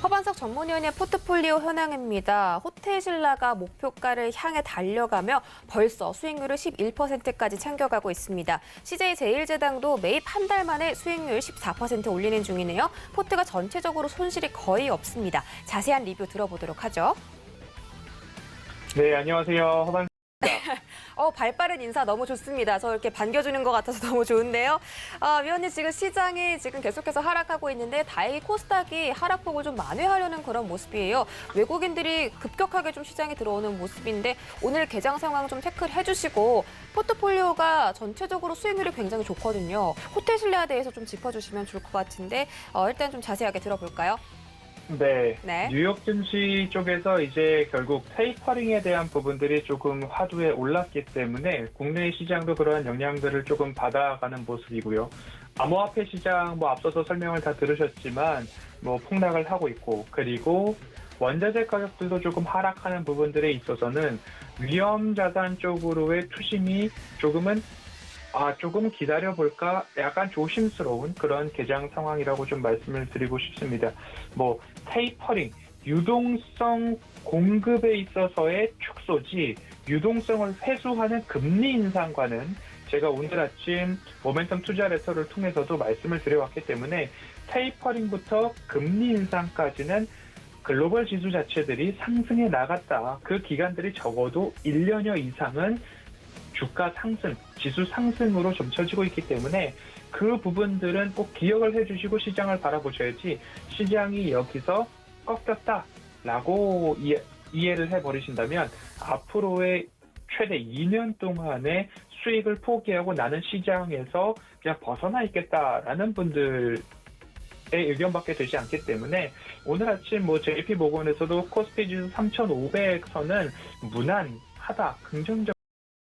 허반석 전문위원의 포트폴리오 현황입니다. 호텔신라가 목표가를 향해 달려가며 벌써 수익률을 11%까지 챙겨가고 있습니다. CJ제일제당도 매입 한 달 만에 수익률 14% 올리는 중이네요. 포트가 전체적으로 손실이 거의 없습니다. 자세한 리뷰 들어보도록 하죠. 네, 안녕하세요. 허반. 발빠른 인사 너무 좋습니다. 저 이렇게 반겨주는 것 같아서 너무 좋은데요. 위원님, 지금 시장이 지금 계속해서 하락하고 있는데 다행히 코스닥이 하락폭을 좀 만회하려는 그런 모습이에요. 외국인들이 급격하게 좀 시장에 들어오는 모습인데 오늘 개장 상황 좀 체크를 해주시고 포트폴리오가 전체적으로 수익률이 굉장히 좋거든요. 호텔신라에 대해서 좀 짚어주시면 좋을 것 같은데 일단 좀 자세하게 들어볼까요? 네. 네. 뉴욕 증시 쪽에서 이제 결국 테이퍼링에 대한 부분들이 조금 화두에 올랐기 때문에 국내 시장도 그러한 영향들을 조금 받아가는 모습이고요. 암호화폐 시장 앞서서 설명을 다 들으셨지만 폭락을 하고 있고, 그리고 원자재 가격들도 조금 하락하는 부분들에 있어서는 위험 자산 쪽으로의 투심이 조금 기다려볼까 약간 조심스러운 그런 개장 상황이라고 좀 말씀을 드리고 싶습니다. 테이퍼링, 유동성 공급에 있어서의 축소지 유동성을 회수하는 금리 인상과는 제가 오늘 아침 모멘텀 투자 레터를 통해서도 말씀을 드려왔기 때문에 테이퍼링부터 금리 인상까지는 글로벌 지수 자체들이 상승해 나갔다. 그 기간들이 적어도 1년여 이상은 주가 상승, 지수 상승으로 점쳐지고 있기 때문에 그 부분들은 꼭 기억을 해주시고 시장을 바라보셔야지 시장이 여기서 꺾였다라고 이해를 해버리신다면 앞으로의 최대 2년 동안의 수익을 포기하고 나는 시장에서 그냥 벗어나 있겠다라는 분들의 의견밖에 되지 않기 때문에 오늘 아침 JP모건에서도 코스피 지수 3,500선은 무난하다, 긍정적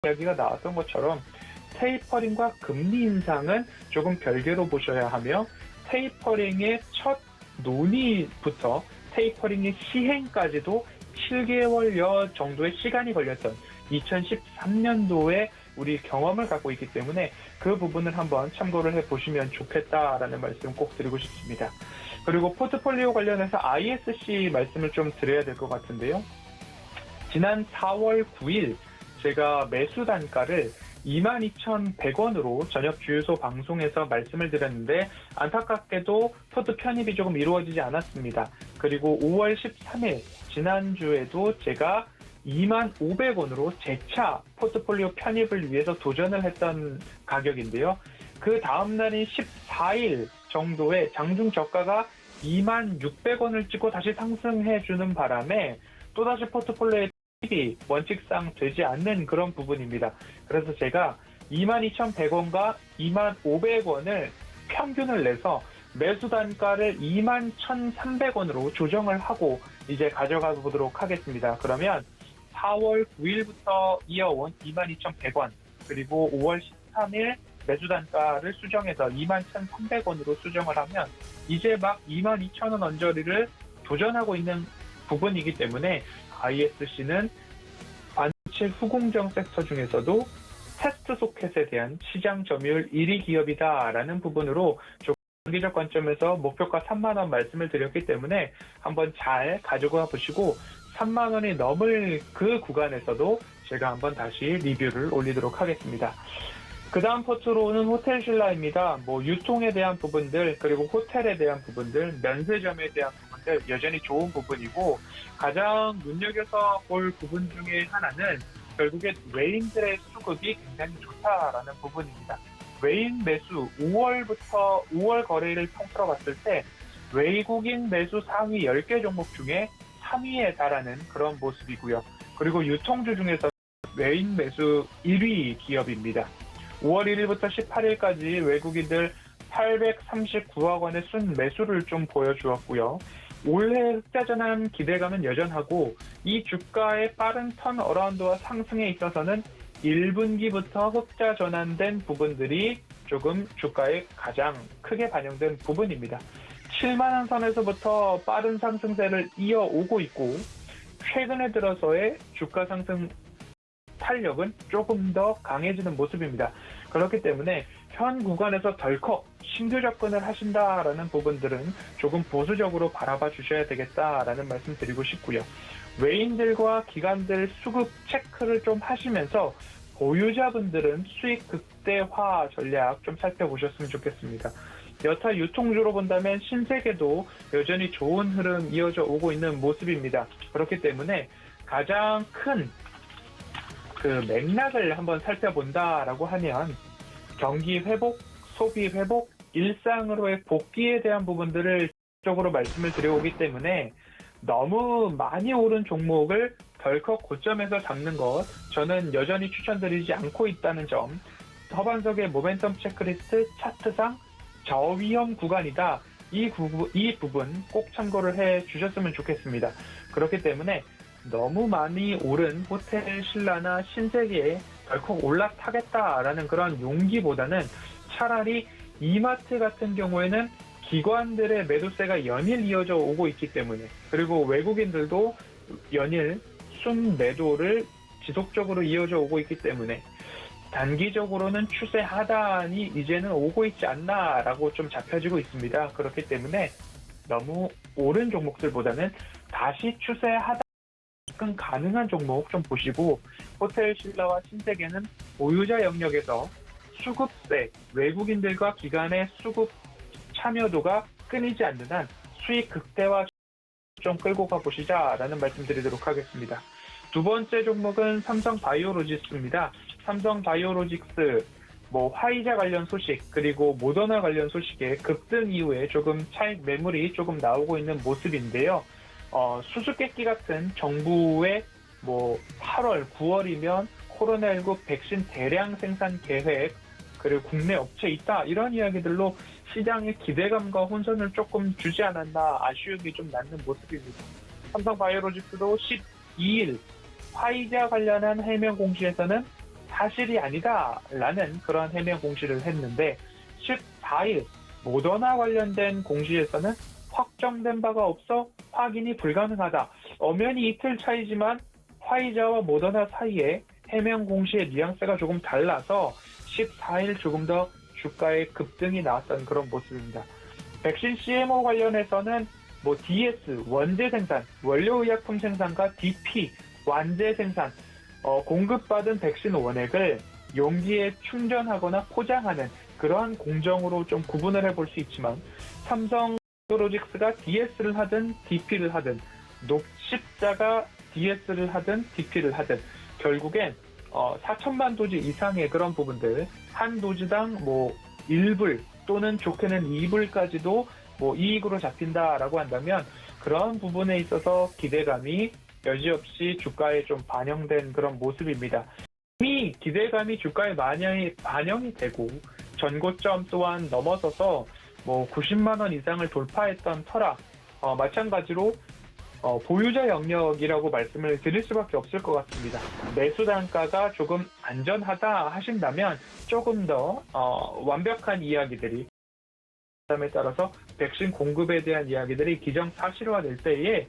이야기가 나왔던 것처럼 테이퍼링과 금리 인상은 조금 별개로 보셔야 하며 테이퍼링의 첫 논의부터 테이퍼링의 시행까지도 7개월여 정도의 시간이 걸렸던 2013년도에 우리 경험을 갖고 있기 때문에 그 부분을 한번 참고를 해보시면 좋겠다라는 말씀 꼭 드리고 싶습니다. 그리고 포트폴리오 관련해서 ISC 말씀을 좀 드려야 될 것 같은데요. 지난 4월 9일 제가 매수 단가를 22,100원으로 저녁 주유소 방송에서 말씀을 드렸는데 안타깝게도 포트 편입이 조금 이루어지지 않았습니다. 그리고 5월 13일 지난주에도 제가 25,500원으로 재차 포트폴리오 편입을 위해서 도전을 했던 가격인데요. 그 다음 날인 14일 정도에 장중 저가가 26,600원을 찍고 다시 상승해주는 바람에 또다시 포트폴리오에 이 원칙상 되지 않는 그런 부분입니다. 그래서 제가 22,100원과 25,500원을 평균을 내서 매수 단가를 21,300원으로 조정을 하고 이제 가져가 보도록 하겠습니다. 그러면 4월 9일부터 이어온 22,100원 그리고 5월 13일 매수 단가를 수정해서 21,300원으로 수정을 하면 이제 막 22,000원 언저리를 도전하고 있는 부분이기 때문에 ISC는 반도체 후공정 섹터 중에서도 테스트 소켓에 대한 시장 점유율 1위 기업이다라는 부분으로 장기적 관점에서 목표가 3만 원 말씀을 드렸기 때문에 한번 잘 가지고 보시고 3만 원이 넘을 그 구간에서도 제가 한번 다시 리뷰를 올리도록 하겠습니다. 그 다음 포트로는 호텔신라입니다. 유통에 대한 부분들, 그리고 호텔에 대한 부분들, 면세점에 대한 부분들 여전히 좋은 부분이고 가장 눈여겨서 볼 부분 중에 하나는 결국에 외인들의 수급이 굉장히 좋다라는 부분입니다. 외인 매수 5월 거래일을 통틀어 봤을 때 외국인 매수 상위 10개 종목 중에 3위에 달하는 그런 모습이고요. 그리고 유통주 중에서 외인 매수 1위 기업입니다. 5월 1일부터 18일까지 외국인들 839억 원의 순매수를 좀 보여주었고요. 올해 흑자 전환 기대감은 여전하고 이 주가의 빠른 턴어라운드와 상승에 있어서는 1분기부터 흑자 전환된 부분들이 조금 주가에 가장 크게 반영된 부분입니다. 7만 원 선에서부터 빠른 상승세를 이어오고 있고 최근에 들어서의 주가 상승 탄력은 조금 더 강해지는 모습입니다. 그렇기 때문에 현 구간에서 덜컥 신규 접근을 하신다라는 부분들은 조금 보수적으로 바라봐 주셔야 되겠다라는 말씀 드리고 싶고요. 외인들과 기관들 수급 체크를 좀 하시면서 보유자분들은 수익 극대화 전략 좀 살펴보셨으면 좋겠습니다. 여타 유통주로 본다면 신세계도 여전히 좋은 흐름 이어져 오고 있는 모습입니다. 그렇기 때문에 가장 큰 그 맥락을 한번 살펴본다라고 하면 경기 회복, 소비 회복, 일상으로의 복귀에 대한 부분들을 적으로 말씀을 드려오기 때문에 너무 많이 오른 종목을 덜컥 고점에서 잡는 것 저는 여전히 추천드리지 않고 있다는 점, 허반석의 모멘텀 체크리스트 차트상 저위험 구간이다. 이 부분 꼭 참고를 해 주셨으면 좋겠습니다. 그렇기 때문에 너무 많이 오른 호텔 신라나 신세계에 덜컥 올라타겠다라는 그런 용기보다는 차라리 이마트 같은 경우에는 기관들의 매도세가 연일 이어져 오고 있기 때문에, 그리고 외국인들도 연일 순매도를 지속적으로 이어져 오고 있기 때문에 단기적으로는 추세 하단이 이제는 오고 있지 않나라고 좀 잡혀지고 있습니다. 그렇기 때문에 너무 오른 종목들보다는 다시 추세 하단 접근 가능한 종목 좀 보시고, 호텔 신라와 신세계는 보유자 영역에서 수급세, 외국인들과 기관의 수급 참여도가 끊이지 않는 한 수익 극대화 좀 끌고 가보시자라는 말씀 드리도록 하겠습니다. 두 번째 종목은 삼성바이오로직스입니다. 삼성바이오로직스, 화이자 관련 소식, 그리고 모더나 관련 소식에 급등 이후에 조금 차익 매물이 조금 나오고 있는 모습인데요. 수수께끼 같은 정부의 8월, 9월이면 코로나19 백신 대량 생산 계획, 그리고 국내 업체 있다, 이런 이야기들로 시장의 기대감과 혼선을 조금 주지 않았나 아쉬움이 좀 남는 모습입니다. 삼성바이오로직스도 12일 화이자 관련한 해명 공시에서는 사실이 아니다라는 그런 해명 공시를 했는데, 14일 모더나 관련된 공시에서는 확정된 바가 없어 확인이 불가능하다. 엄연히 이틀 차이지만 화이자와 모더나 사이에 해명 공시의 뉘앙스가 조금 달라서 14일 조금 더 주가의 급등이 나왔던 그런 모습입니다. 백신 CMO 관련해서는 DS, 원재 생산, 원료의약품 생산과 DP, 완제 생산, 공급받은 백신 원액을 용기에 충전하거나 포장하는 그러한 공정으로 좀 구분을 해볼 수 있지만, 삼성바이오로직스가 DS를 하든 DP를 하든, 녹십자가 DS를 하든 DP를 하든 결국엔 4천만 도지 이상의 그런 부분들, 한 도지당 1불 또는 좋게는 2불까지도 이익으로 잡힌다라고 한다면, 그런 부분에 있어서 기대감이 여지없이 주가에 좀 반영된 그런 모습입니다. 이미 기대감이 주가에 반영이 되고 전고점 또한 넘어서서 90만 원 이상을 돌파했던 터라, 마찬가지로 보유자 영역이라고 말씀을 드릴 수밖에 없을 것 같습니다. 매수 단가가 조금 안전하다 하신다면 조금 더 완벽한 이야기들이, 그다음에 따라서 백신 공급에 대한 이야기들이 기정사실화될 때에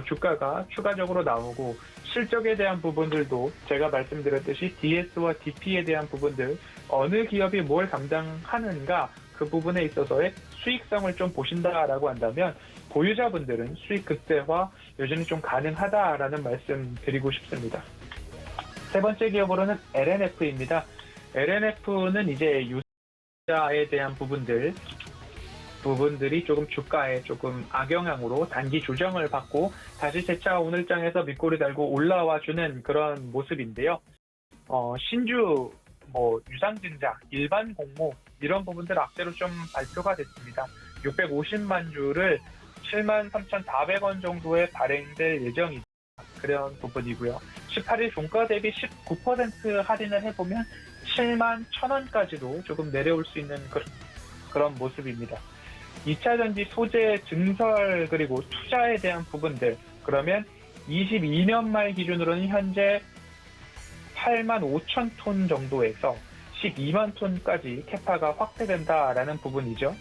주가가 추가적으로 나오고, 실적에 대한 부분들도 제가 말씀드렸듯이 DS와 DP에 대한 부분들, 어느 기업이 뭘 감당하는가, 그 부분에 있어서의 수익성을 좀 보신다라고 한다면 보유자분들은 수익 극대화 여전히 좀 가능하다라는 말씀 드리고 싶습니다. 세 번째 기업으로는 LNF입니다. LNF는 이제 유자에 대한 부분들이 조금 주가에 조금 악영향으로 단기 조정을 받고 다시 재차 오늘장에서 밑꼬리 달고 올라와주는 그런 모습인데요. 신주, 유상증자, 일반 공모 이런 부분들 악재로 좀 발표가 됐습니다. 650만 주를 73,400원 정도에 발행될 예정이다, 그런 부분이고요. 18일 종가 대비 19% 할인을 해보면 7만 1,000원까지도 조금 내려올 수 있는 그런 모습입니다. 2차 전지 소재 증설 그리고 투자에 대한 부분들, 그러면 22년 말 기준으로는 현재 8만 5천 톤 정도에서 12만 톤까지 캐파가 확대된다라는 부분이죠.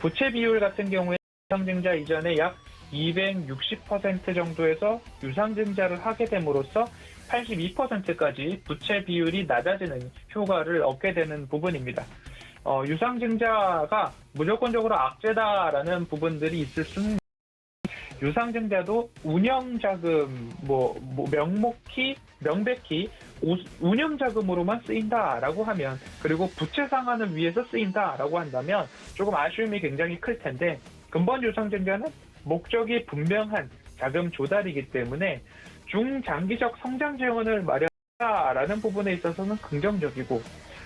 부채 비율 같은 경우에 유상증자 이전에 약 260% 정도에서 유상증자를 하게 됨으로써 82%까지 부채 비율이 낮아지는 효과를 얻게 되는 부분입니다. 유상증자가 무조건적으로 악재다라는 부분들이 있을 수는 유상증자도 운영자금, 명백히 운영자금으로만 쓰인다라고 하면, 그리고 부채 상환을 위해서 쓰인다라고 한다면 조금 아쉬움이 굉장히 클 텐데, 근본 유상증자는 목적이 분명한 자금 조달이기 때문에 중장기적 성장 재원을 마련하라는 부분에 있어서는 긍정적이고,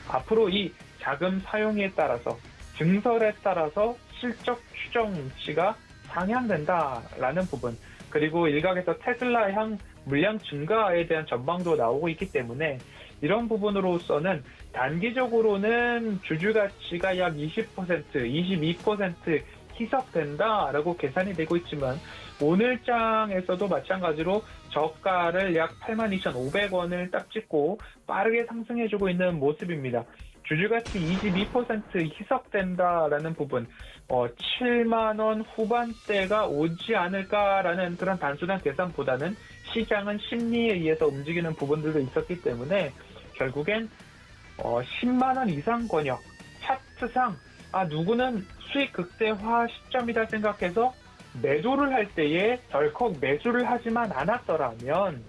앞으로 이 자금 사용에 따라서 증설에 따라서 실적 추정치가 상향된다라는 부분, 그리고 일각에서 테슬라 향 물량 증가에 대한 전망도 나오고 있기 때문에 이런 부분으로서는 단기적으로는 주주 가치가 약 20%, 22% 희석된다라고 계산이 되고 있지만, 오늘 장에서도 마찬가지로 저가를 약 82,500원을 딱 찍고 빠르게 상승해주고 있는 모습입니다. 주주가치 22% 희석된다라는 부분, 7만 원 후반대가 오지 않을까라는 그런 단순한 계산보다는 시장은 심리에 의해서 움직이는 부분들도 있었기 때문에 결국엔 10만 원 이상 권역, 차트상 누구는 수익 극대화 시점이다 생각해서 매도를 할 때에 덜컥 매수를 하지만 않았더라면,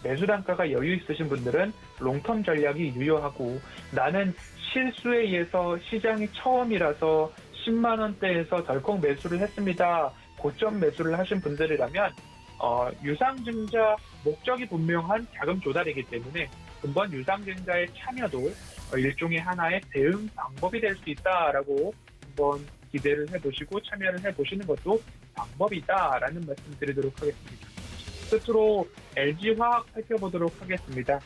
매수 단가가 여유 있으신 분들은 롱텀 전략이 유효하고, 나는 실수에 의해서 시장이 처음이라서 10만 원대에서 덜컥 매수를 했습니다, 고점 매수를 하신 분들이라면 유상증자 목적이 분명한 자금 조달이기 때문에 근본 유상증자에 참여도 일종의 하나의 대응 방법이 될 수 있다라고 한번 기대를 해보시고 참여를 해보시는 것도 방법이다라는 말씀 드리도록 하겠습니다. 끝으로 LG화학 살펴보도록 하겠습니다.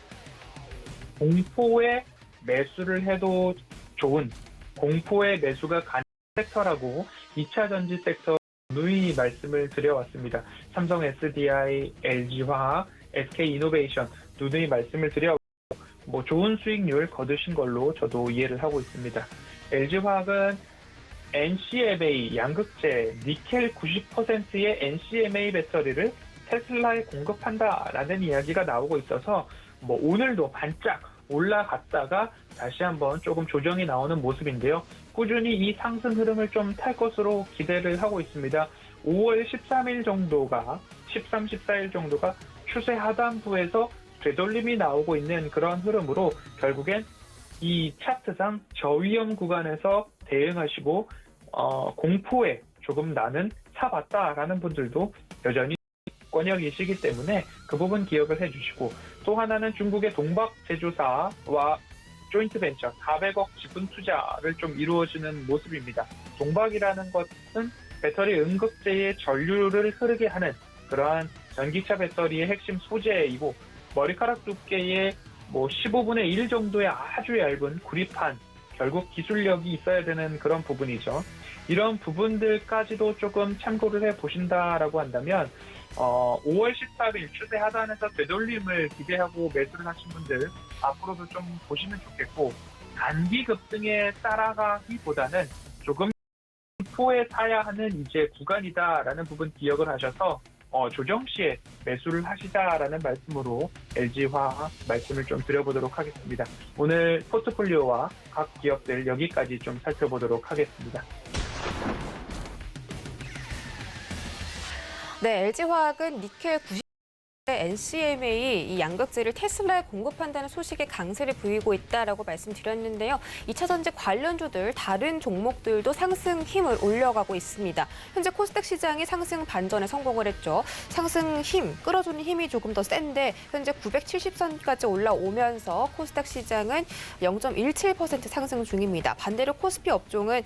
공포에 매수를 해도 좋은, 공포의 매수가 가능한 섹터라고 2차 전지 섹터 누이 말씀을 드려왔습니다. 삼성 SDI, LG화학, SK이노베이션 누누이 말씀을 드려왔고, 좋은 수익률 거두신 걸로 저도 이해를 하고 있습니다. LG화학은 NCMA 양극재 니켈 90%의 NCMA 배터리를 테슬라에 공급한다라는 이야기가 나오고 있어서 오늘도 반짝 올라갔다가 다시 한번 조금 조정이 나오는 모습인데요. 꾸준히 이 상승 흐름을 좀 탈 것으로 기대를 하고 있습니다. 5월 13일 정도가 13, 14일 정도가 추세 하단부에서 되돌림이 나오고 있는 그런 흐름으로 결국엔 이 차트상 저위험 구간에서 대응하시고 공포에 조금 나는 사봤다라는 분들도 여전히 권역이시기 때문에 그 부분 기억을 해주시고, 또 하나는 중국의 동박 제조사와 조인트 벤처 400억 지분 투자를 좀 이루어지는 모습입니다. 동박이라는 것은 배터리 음극재의 전류를 흐르게 하는 그러한 전기차 배터리의 핵심 소재이고, 머리카락 두께의 15분의 1 정도의 아주 얇은 구리판, 결국 기술력이 있어야 되는 그런 부분이죠. 이런 부분들까지도 조금 참고를 해보신다라고 한다면 5월 14일 추세 하단에서 되돌림을 기대하고 매수를 하신 분들 앞으로도 좀 보시면 좋겠고, 단기 급등에 따라가기보다는 조금 포에 사야 하는 이제 구간이다라는 부분 기억을 하셔서 조정 시에 매수를 하시자라는 말씀으로 LG화학 말씀을 좀 드려보도록 하겠습니다. 오늘 포트폴리오와 각 기업들 여기까지 좀 살펴보도록 하겠습니다. 네, LG화학은 니켈 90% NCMA 이 양극재를 테슬라에 공급한다는 소식에 강세를 보이고 있다라고 말씀드렸는데요. 2차 전지 관련주들 다른 종목들도 상승 힘을 올려가고 있습니다. 현재 코스닥 시장이 상승 반전에 성공을 했죠. 상승 힘, 끌어주는 힘이 조금 더 센데 현재 970선까지 올라오면서 코스닥 시장은 0.17% 상승 중입니다. 반대로 코스피 업종은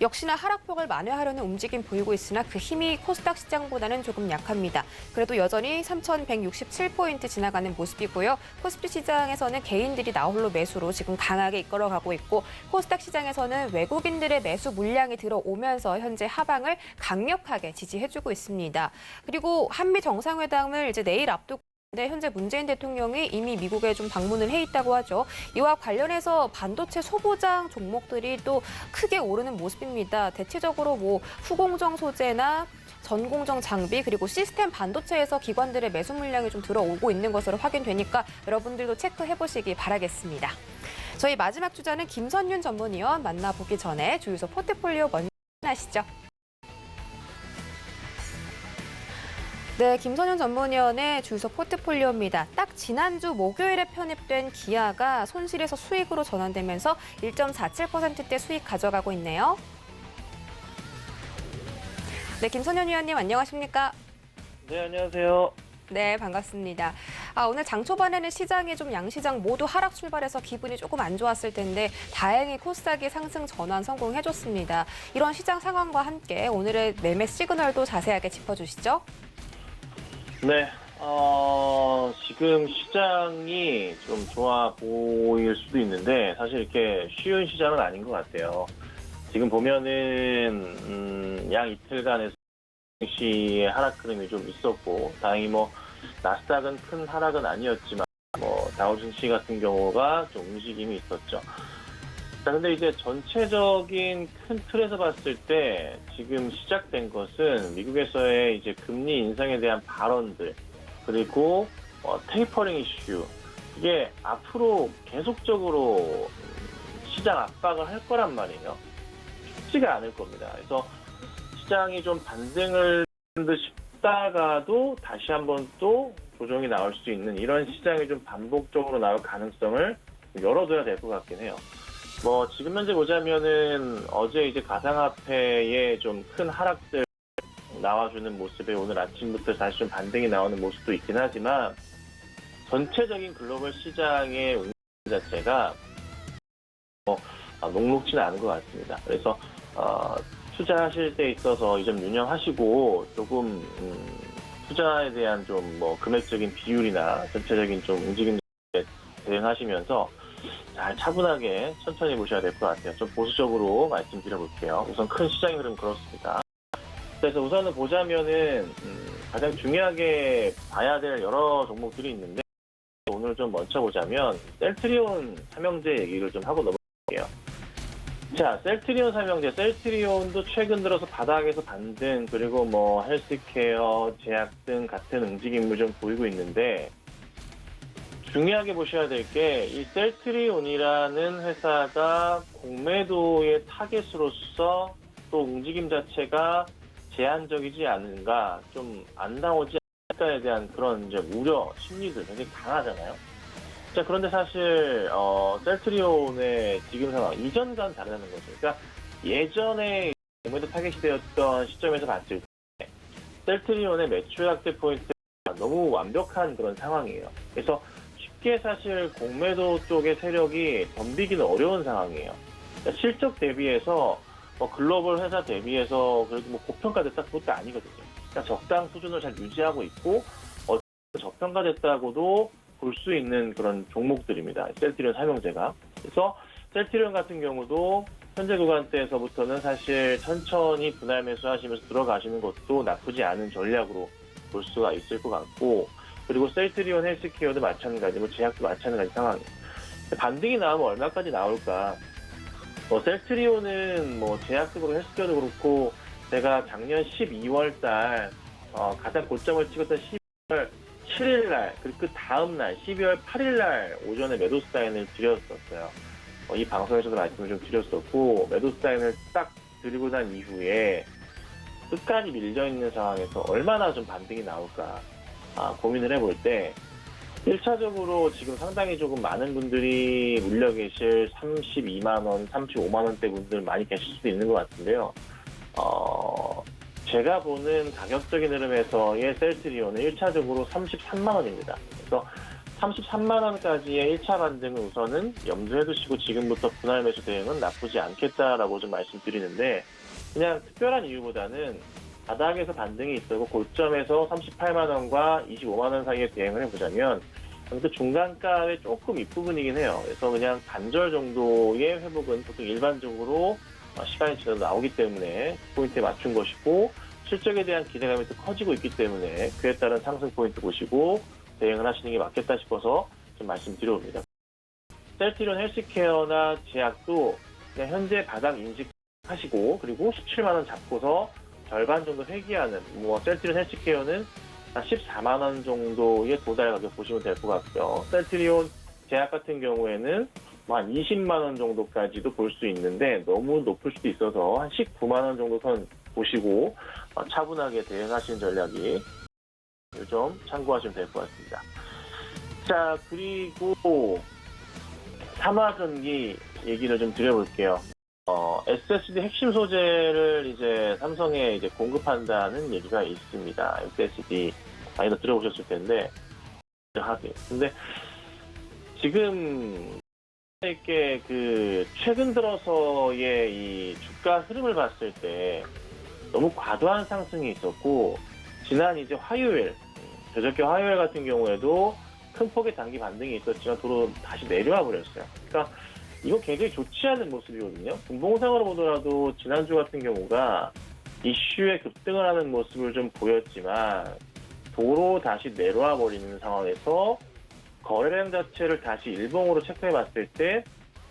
역시나 하락폭을 만회하려는 움직임 보이고 있으나 그 힘이 코스닥 시장보다는 조금 약합니다. 그래도 여전히 3,160 067포인트 지나가는 모습이고요. 코스피 시장에서는 개인들이 나홀로 매수로 지금 강하게 이끌어가고 있고 코스닥 시장에서는 외국인들의 매수 물량이 들어오면서 현재 하방을 강력하게 지지해주고 있습니다. 그리고 한미 정상회담을 이제 내일 앞두고 현재 문재인 대통령이 이미 미국에 좀 방문을 해 있다고 하죠. 이와 관련해서 반도체 소보장 종목들이 또 크게 오르는 모습입니다. 대체적으로 뭐 후공정 소재나 전공정 장비 그리고 시스템 반도체에서 기관들의 매수 물량이 좀 들어오고 있는 것으로 확인되니까 여러분들도 체크해 보시기 바라겠습니다. 저희 마지막 주자는 김선윤 전문위원 만나보기 전에 주유소 포트폴리오 먼저 하시죠. 네, 김선윤 전문위원의 주유소 포트폴리오입니다. 딱 지난주 목요일에 편입된 기아가 손실에서 수익으로 전환되면서 1.47%대 수익 가져가고 있네요. 네, 김선윤 위원님 안녕하십니까? 네, 안녕하세요. 네, 반갑습니다. 오늘 장 초반에는 시장이 좀 양시장 모두 하락 출발해서 기분이 조금 안 좋았을 텐데 다행히 코스닥이 상승 전환 성공해줬습니다. 이런 시장 상황과 함께 오늘의 매매 시그널도 자세하게 짚어주시죠. 네, 지금 시장이 좀 좋아 보일 수도 있는데 사실 이렇게 쉬운 시장은 아닌 것 같아요. 지금 보면은 약 이틀간의 시의 하락 흐름이 좀 있었고 다행히 뭐 나스닥은 큰 하락은 아니었지만 뭐 다우증시 같은 경우가 좀 움직임이 있었죠. 자, 근데 이제 전체적인 큰 틀에서 봤을 때 지금 시작된 것은 미국에서의 이제 금리 인상에 대한 발언들 그리고 테이퍼링 이슈 이게 앞으로 계속적으로 시장 압박을 할 거란 말이에요. 쉽지가 않을 겁니다. 그래서 시장이 좀 반등을 듯 싶다가도 다시 한번 또 조정이 나올 수 있는 이런 시장이 좀 반복적으로 나올 가능성을 열어둬야 될 것 같긴 해요. 뭐 지금 현재 보자면은 어제 이제 가상화폐에 좀 큰 하락들 나와주는 모습에 오늘 아침부터 다시 좀 반등이 나오는 모습도 있긴 하지만 전체적인 글로벌 시장의 운영 자체가 녹록지는 않은 것 같습니다. 그래서 투자하실 때 있어서 이 점 유념하시고 조금 투자에 대한 좀 뭐 금액적인 비율이나 전체적인 좀 움직임 대응하시면서 잘 차분하게 천천히 보셔야 될 것 같아요. 좀 보수적으로 말씀드려볼게요. 우선 큰 시장의 흐름 그렇습니다. 그래서 우선은 보자면은 가장 중요하게 봐야 될 여러 종목들이 있는데 오늘 좀 먼저 보자면 셀트리온 삼형제 얘기를 좀 하고 넘어갈게요. 자, 셀트리온 삼형제, 셀트리온도 최근 들어서 바닥에서 반등 그리고 뭐 헬스케어, 제약 등 같은 움직임을 좀 보이고 있는데 중요하게 보셔야 될 게 이 셀트리온이라는 회사가 공매도의 타겟으로서 또 움직임 자체가 제한적이지 않은가 좀 안 나오지 않을까에 대한 그런 이제 우려 심리들 굉장히 강하잖아요. 자, 그런데 사실 셀트리온의 지금 상황 이전과는 다르다는 거죠. 그러니까 예전에 공매도 타겟이 되었던 시점에서 봤을 때 셀트리온의 매출 확대 포인트가 너무 완벽한 그런 상황이에요. 그래서 쉽게 사실 공매도 쪽의 세력이 덤비기는 어려운 상황이에요. 그러니까 실적 대비해서 글로벌 회사 대비해서 그래도 뭐 고평가됐다 그것도 아니거든요. 그러니까 적당 수준을 잘 유지하고 있고 저평가됐다고도 볼 수 있는 그런 종목들입니다. 셀트리온 삼형제가. 그래서 셀트리온 같은 경우도 현재 구간대에서부터는 사실 천천히 분할 매수하시면서 들어가시는 것도 나쁘지 않은 전략으로 볼 수가 있을 것 같고 그리고 셀트리온 헬스케어도 마찬가지, 뭐 제약도 마찬가지 상황이에요. 반등이 나오면 얼마까지 나올까? 셀트리온은 뭐 제약도 그렇고 헬스케어도 그렇고 제가 작년 12월 달 가장 고점을 찍었던 12월 7일 날 그리고 그 다음 날 12월 8일 날 오전에 매도 사인을 드렸었어요. 이 방송에서도 말씀을 좀 드렸었고 매도 사인을 딱 드리고 난 이후에 끝까지 밀려있는 상황에서 얼마나 좀 반등이 나올까 고민을 해볼 때 1차적으로 지금 상당히 조금 많은 분들이 물려 계실 32만원, 35만원대 분들 많이 계실 수도 있는 것 같은데요. 제가 보는 가격적인 흐름에서의 셀트리온은 1차적으로 33만원입니다. 그래서 33만원까지의 1차 반등은 우선은 염두해 두시고 지금부터 분할 매수 대응은 나쁘지 않겠다라고 좀 말씀드리는데 그냥 특별한 이유보다는 바닥에서 반등이 있었고 고점에서 38만 원과 25만 원 사이에 대응을 해보자면 그 중간가의 조금 윗부분이긴 해요. 그래서 그냥 반절 정도의 회복은 보통 일반적으로 시간이 지나도 나오기 때문에 포인트에 맞춘 것이고 실적에 대한 기대감이 또 커지고 있기 때문에 그에 따른 상승 포인트 보시고 대응을 하시는 게 맞겠다 싶어서 좀 말씀드려봅니다. 셀트리온 헬스케어나 제약도 그냥 현재 바닥 인식하시고 그리고 17만 원 잡고서 절반 정도 회귀하는 셀트리온 헬스케어는 한 14만 원 정도의 도달 가격 보시면 될 것 같고요. 셀트리온 제약 같은 경우에는 한 20만 원 정도까지도 볼 수 있는데 너무 높을 수도 있어서 한 19만 원 정도 선 보시고 차분하게 대응하시는 전략이 좀 참고하시면 될 것 같습니다. 자, 그리고 삼화전기 얘기를 좀 드려볼게요. SSD 핵심 소재를 이제 삼성에 이제 공급한다는 얘기가 있습니다. SSD 많이들 들어보셨을 텐데, 근데 지금 이렇게 최근 들어서의 이 주가 흐름을 봤을 때 너무 과도한 상승이 있었고, 지난 이제 화요일, 그저께 화요일 같은 경우에도 큰 폭의 단기 반등이 있었지만 도로 다시 내려와 버렸어요. 그러니까 이거 굉장히 좋지 않은 모습이거든요. 분봉상으로 보더라도 지난주 같은 경우가 이슈에 급등을 하는 모습을 좀 보였지만 도로 다시 내려와 버리는 상황에서 거래량 자체를 다시 일봉으로 체크해 봤을 때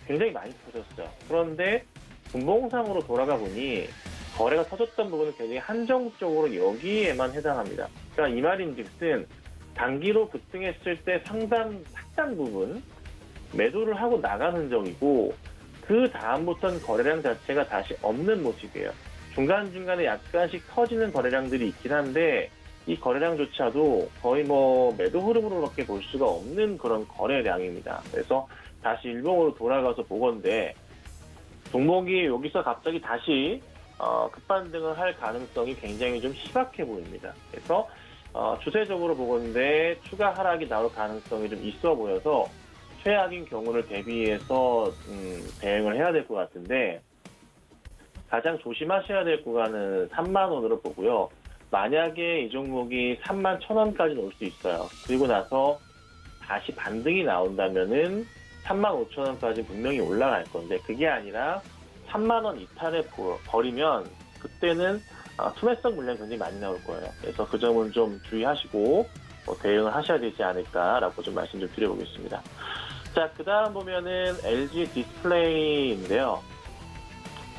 굉장히 많이 터졌어요. 그런데 분봉상으로 돌아가 보니 거래가 터졌던 부분은 굉장히 한정적으로 여기에만 해당합니다. 그러니까 이 말인즉슨 단기로 급등했을 때 상당 부분 매도를 하고 나간 흔적이고 그 다음부터는 거래량 자체가 다시 없는 모습이에요. 중간중간에 약간씩 터지는 거래량들이 있긴 한데 이 거래량조차도 거의 매도 흐름으로밖에 볼 수가 없는 그런 거래량입니다. 그래서 다시 일봉으로 돌아가서 보건대 종목이 여기서 갑자기 다시 급반등을 할 가능성이 굉장히 좀 희박해 보입니다. 그래서 추세적으로 보건대 추가 하락이 나올 가능성이 좀 있어 보여서 최악인 경우를 대비해서 대응을 해야 될 것 같은데 가장 조심하셔야 될 구간은 3만 원으로 보고요. 만약에 이 종목이 3만 1,000원까지 올 수 있어요. 그리고 나서 다시 반등이 나온다면은 3만 5천원까지 분명히 올라갈 건데 그게 아니라 3만 원 이탈에 버리면 그때는 투매성 물량이 굉장히 많이 나올 거예요. 그래서 그 점은 좀 주의하시고 대응을 하셔야 되지 않을까라고 좀 말씀 좀 드려보겠습니다. 자, 그 다음 보면은 LG 디스플레이인데요.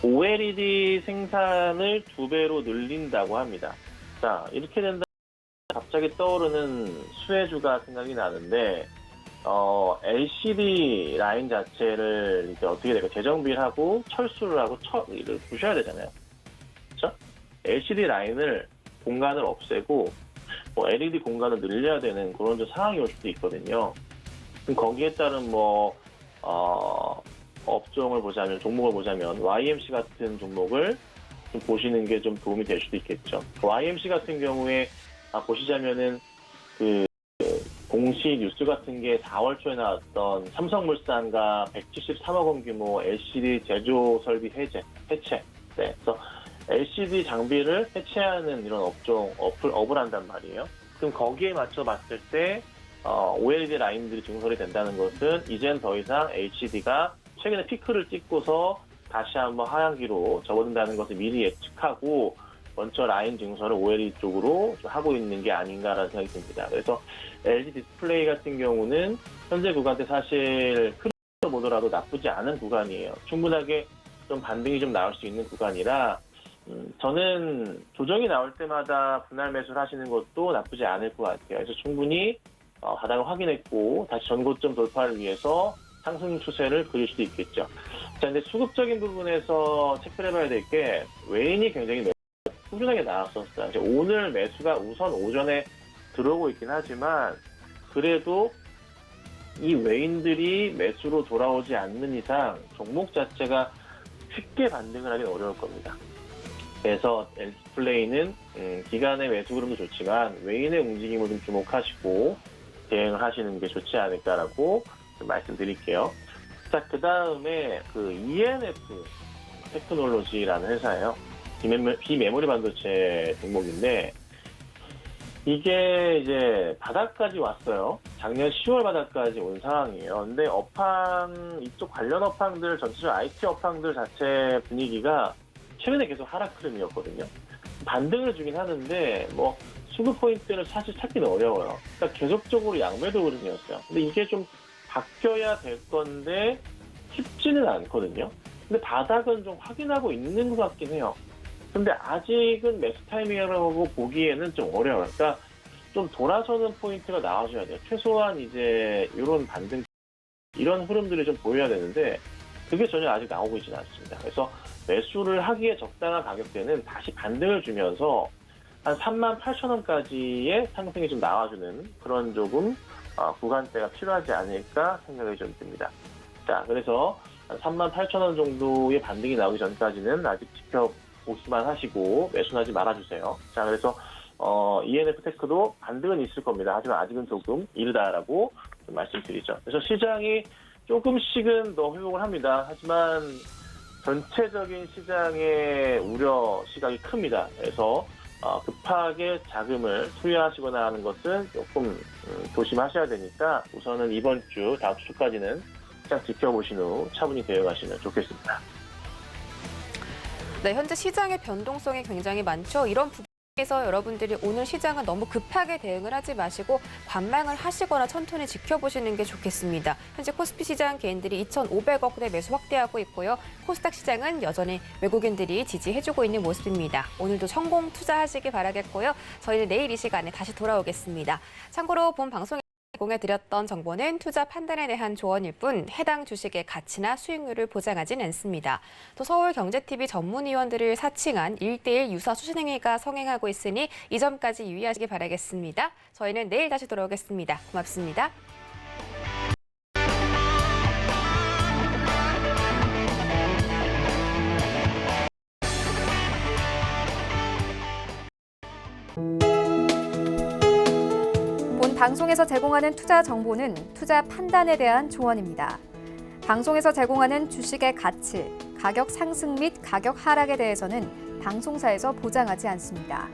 OLED 생산을 2배로 늘린다고 합니다. 자, 이렇게 된다면 갑자기 떠오르는 수혜주가 생각이 나는데, LCD 라인 자체를 이제 어떻게 될까? 재정비를 하고 철수를 하고 이를 부셔야 되잖아요. 그렇죠? LCD 라인을 공간을 없애고 LED 공간을 늘려야 되는 그런 좀 상황이 올 수도 있거든요. 그럼 거기에 따른 업종을 보자면, 종목을 보자면 YMC 같은 종목을 좀 보시는 게 좀 도움이 될 수도 있겠죠. YMC 같은 경우에 보시자면은 공시 뉴스 같은 게 4월 초에 나왔던 삼성물산과 173억 원 규모 LCD 제조 설비 해체. 네, 그래서 LCD 장비를 해체하는 이런 업을 한단 말이에요. 그럼 거기에 맞춰 봤을 때 OLED 라인들이 증설이 된다는 것은 이젠 더 이상 LCD가 최근에 피크를 찍고서 다시 한번 하향기로 접어든다는 것을 미리 예측하고 먼저 라인 증설을 OLED 쪽으로 좀 하고 있는 게 아닌가라는 생각이 듭니다. 그래서 LG 디스플레이 같은 경우는 현재 구간대 사실 크리로 보더라도 나쁘지 않은 구간이에요. 충분하게 좀 반등이 좀 나올 수 있는 구간이라 저는 조정이 나올 때마다 분할 매수를 하시는 것도 나쁘지 않을 것 같아요. 그래서 충분히 바닥을 확인했고 다시 전고점 돌파를 위해서 상승 추세를 그릴 수도 있겠죠. 자, 근데 수급적인 부분에서 체크를 해봐야 될 게 외인이 굉장히 꾸준하게 나왔었어요. 이제 오늘 매수가 우선 오전에 들어오고 있긴 하지만 그래도 이 외인들이 매수로 돌아오지 않는 이상 종목 자체가 쉽게 반등을 하기는 어려울 겁니다. 그래서 디스플레이는 기간의 매수 흐름도 좋지만 외인의 움직임을 좀 주목하시고 대응을 하시는 게 좋지 않을까라고 좀 말씀드릴게요. 자, 그 다음에 ENF 테크놀로지라는 회사예요. 비메모리 반도체 종목인데 이게 이제 바닥까지 왔어요. 작년 10월 바닥까지 온 상황이에요. 근데 이쪽 관련 업황들, 전체적 IT 업황들 자체 분위기가 최근에 계속 하락 흐름이었거든요. 반등을 주긴 하는데 뭐 수급 포인트를 사실 찾기는 어려워요. 그러니까 계속적으로 양매도 흐름이었어요. 근데 이게 좀 바뀌어야 될 건데 쉽지는 않거든요. 근데 바닥은 좀 확인하고 있는 것 같긴 해요. 근데 아직은 매수 타이밍이라고 보기에는 좀 어려워요. 그러니까 좀 돌아서는 포인트가 나와줘야 돼요. 최소한 이제 이런 반등, 이런 흐름들이 좀 보여야 되는데 그게 전혀 아직 나오고 있지는 않습니다. 그래서 매수를 하기에 적당한 가격대는 다시 반등을 주면서 한 38,000원까지의 상승이 좀 나와주는 그런 조금 구간대가 필요하지 않을까 생각이 좀 듭니다. 자, 그래서 한 38,000원 정도의 반등이 나오기 전까지는 아직 지켜보기만 하시고 매수는 하지 말아주세요. 자, 그래서 ENF 테크도 반등은 있을 겁니다. 하지만 아직은 조금 이르다라고 말씀드리죠. 그래서 시장이 조금씩은 더 회복을 합니다. 하지만 전체적인 시장의 우려 시각이 큽니다. 그래서 급하게 자금을 투여하시거나 하는 것은 조금 조심하셔야 되니까 우선은 이번 주, 다음 주까지는 시장 지켜보신 후 차분히 대응하시면 좋겠습니다. 네, 현재 시장의 변동성이 굉장히 많죠. 이런 부분에서 여러분들이 오늘 시장은 너무 급하게 대응을 하지 마시고 관망을 하시거나 천천히 지켜보시는 게 좋겠습니다. 현재 코스피 시장 개인들이 2,500억대 매수 확대하고 있고요. 코스닥 시장은 여전히 외국인들이 지지해주고 있는 모습입니다. 오늘도 성공 투자하시기 바라겠고요. 저희는 내일 이 시간에 다시 돌아오겠습니다. 참고로 본 방송에 공개드렸던 정보는 투자 판단에 대한 조언일 뿐 해당 주식의 가치나 수익률을 보장하진 않습니다. 또 서울경제TV 전문위원들을 사칭한 1:1 유사 수신행위가 성행하고 있으니 이 점까지 유의하시기 바라겠습니다. 저희는 내일 다시 돌아오겠습니다. 고맙습니다. 방송에서 제공하는 투자 정보는 투자 판단에 대한 조언입니다. 방송에서 제공하는 주식의 가치, 가격 상승 및 가격 하락에 대해서는 방송사에서 보장하지 않습니다.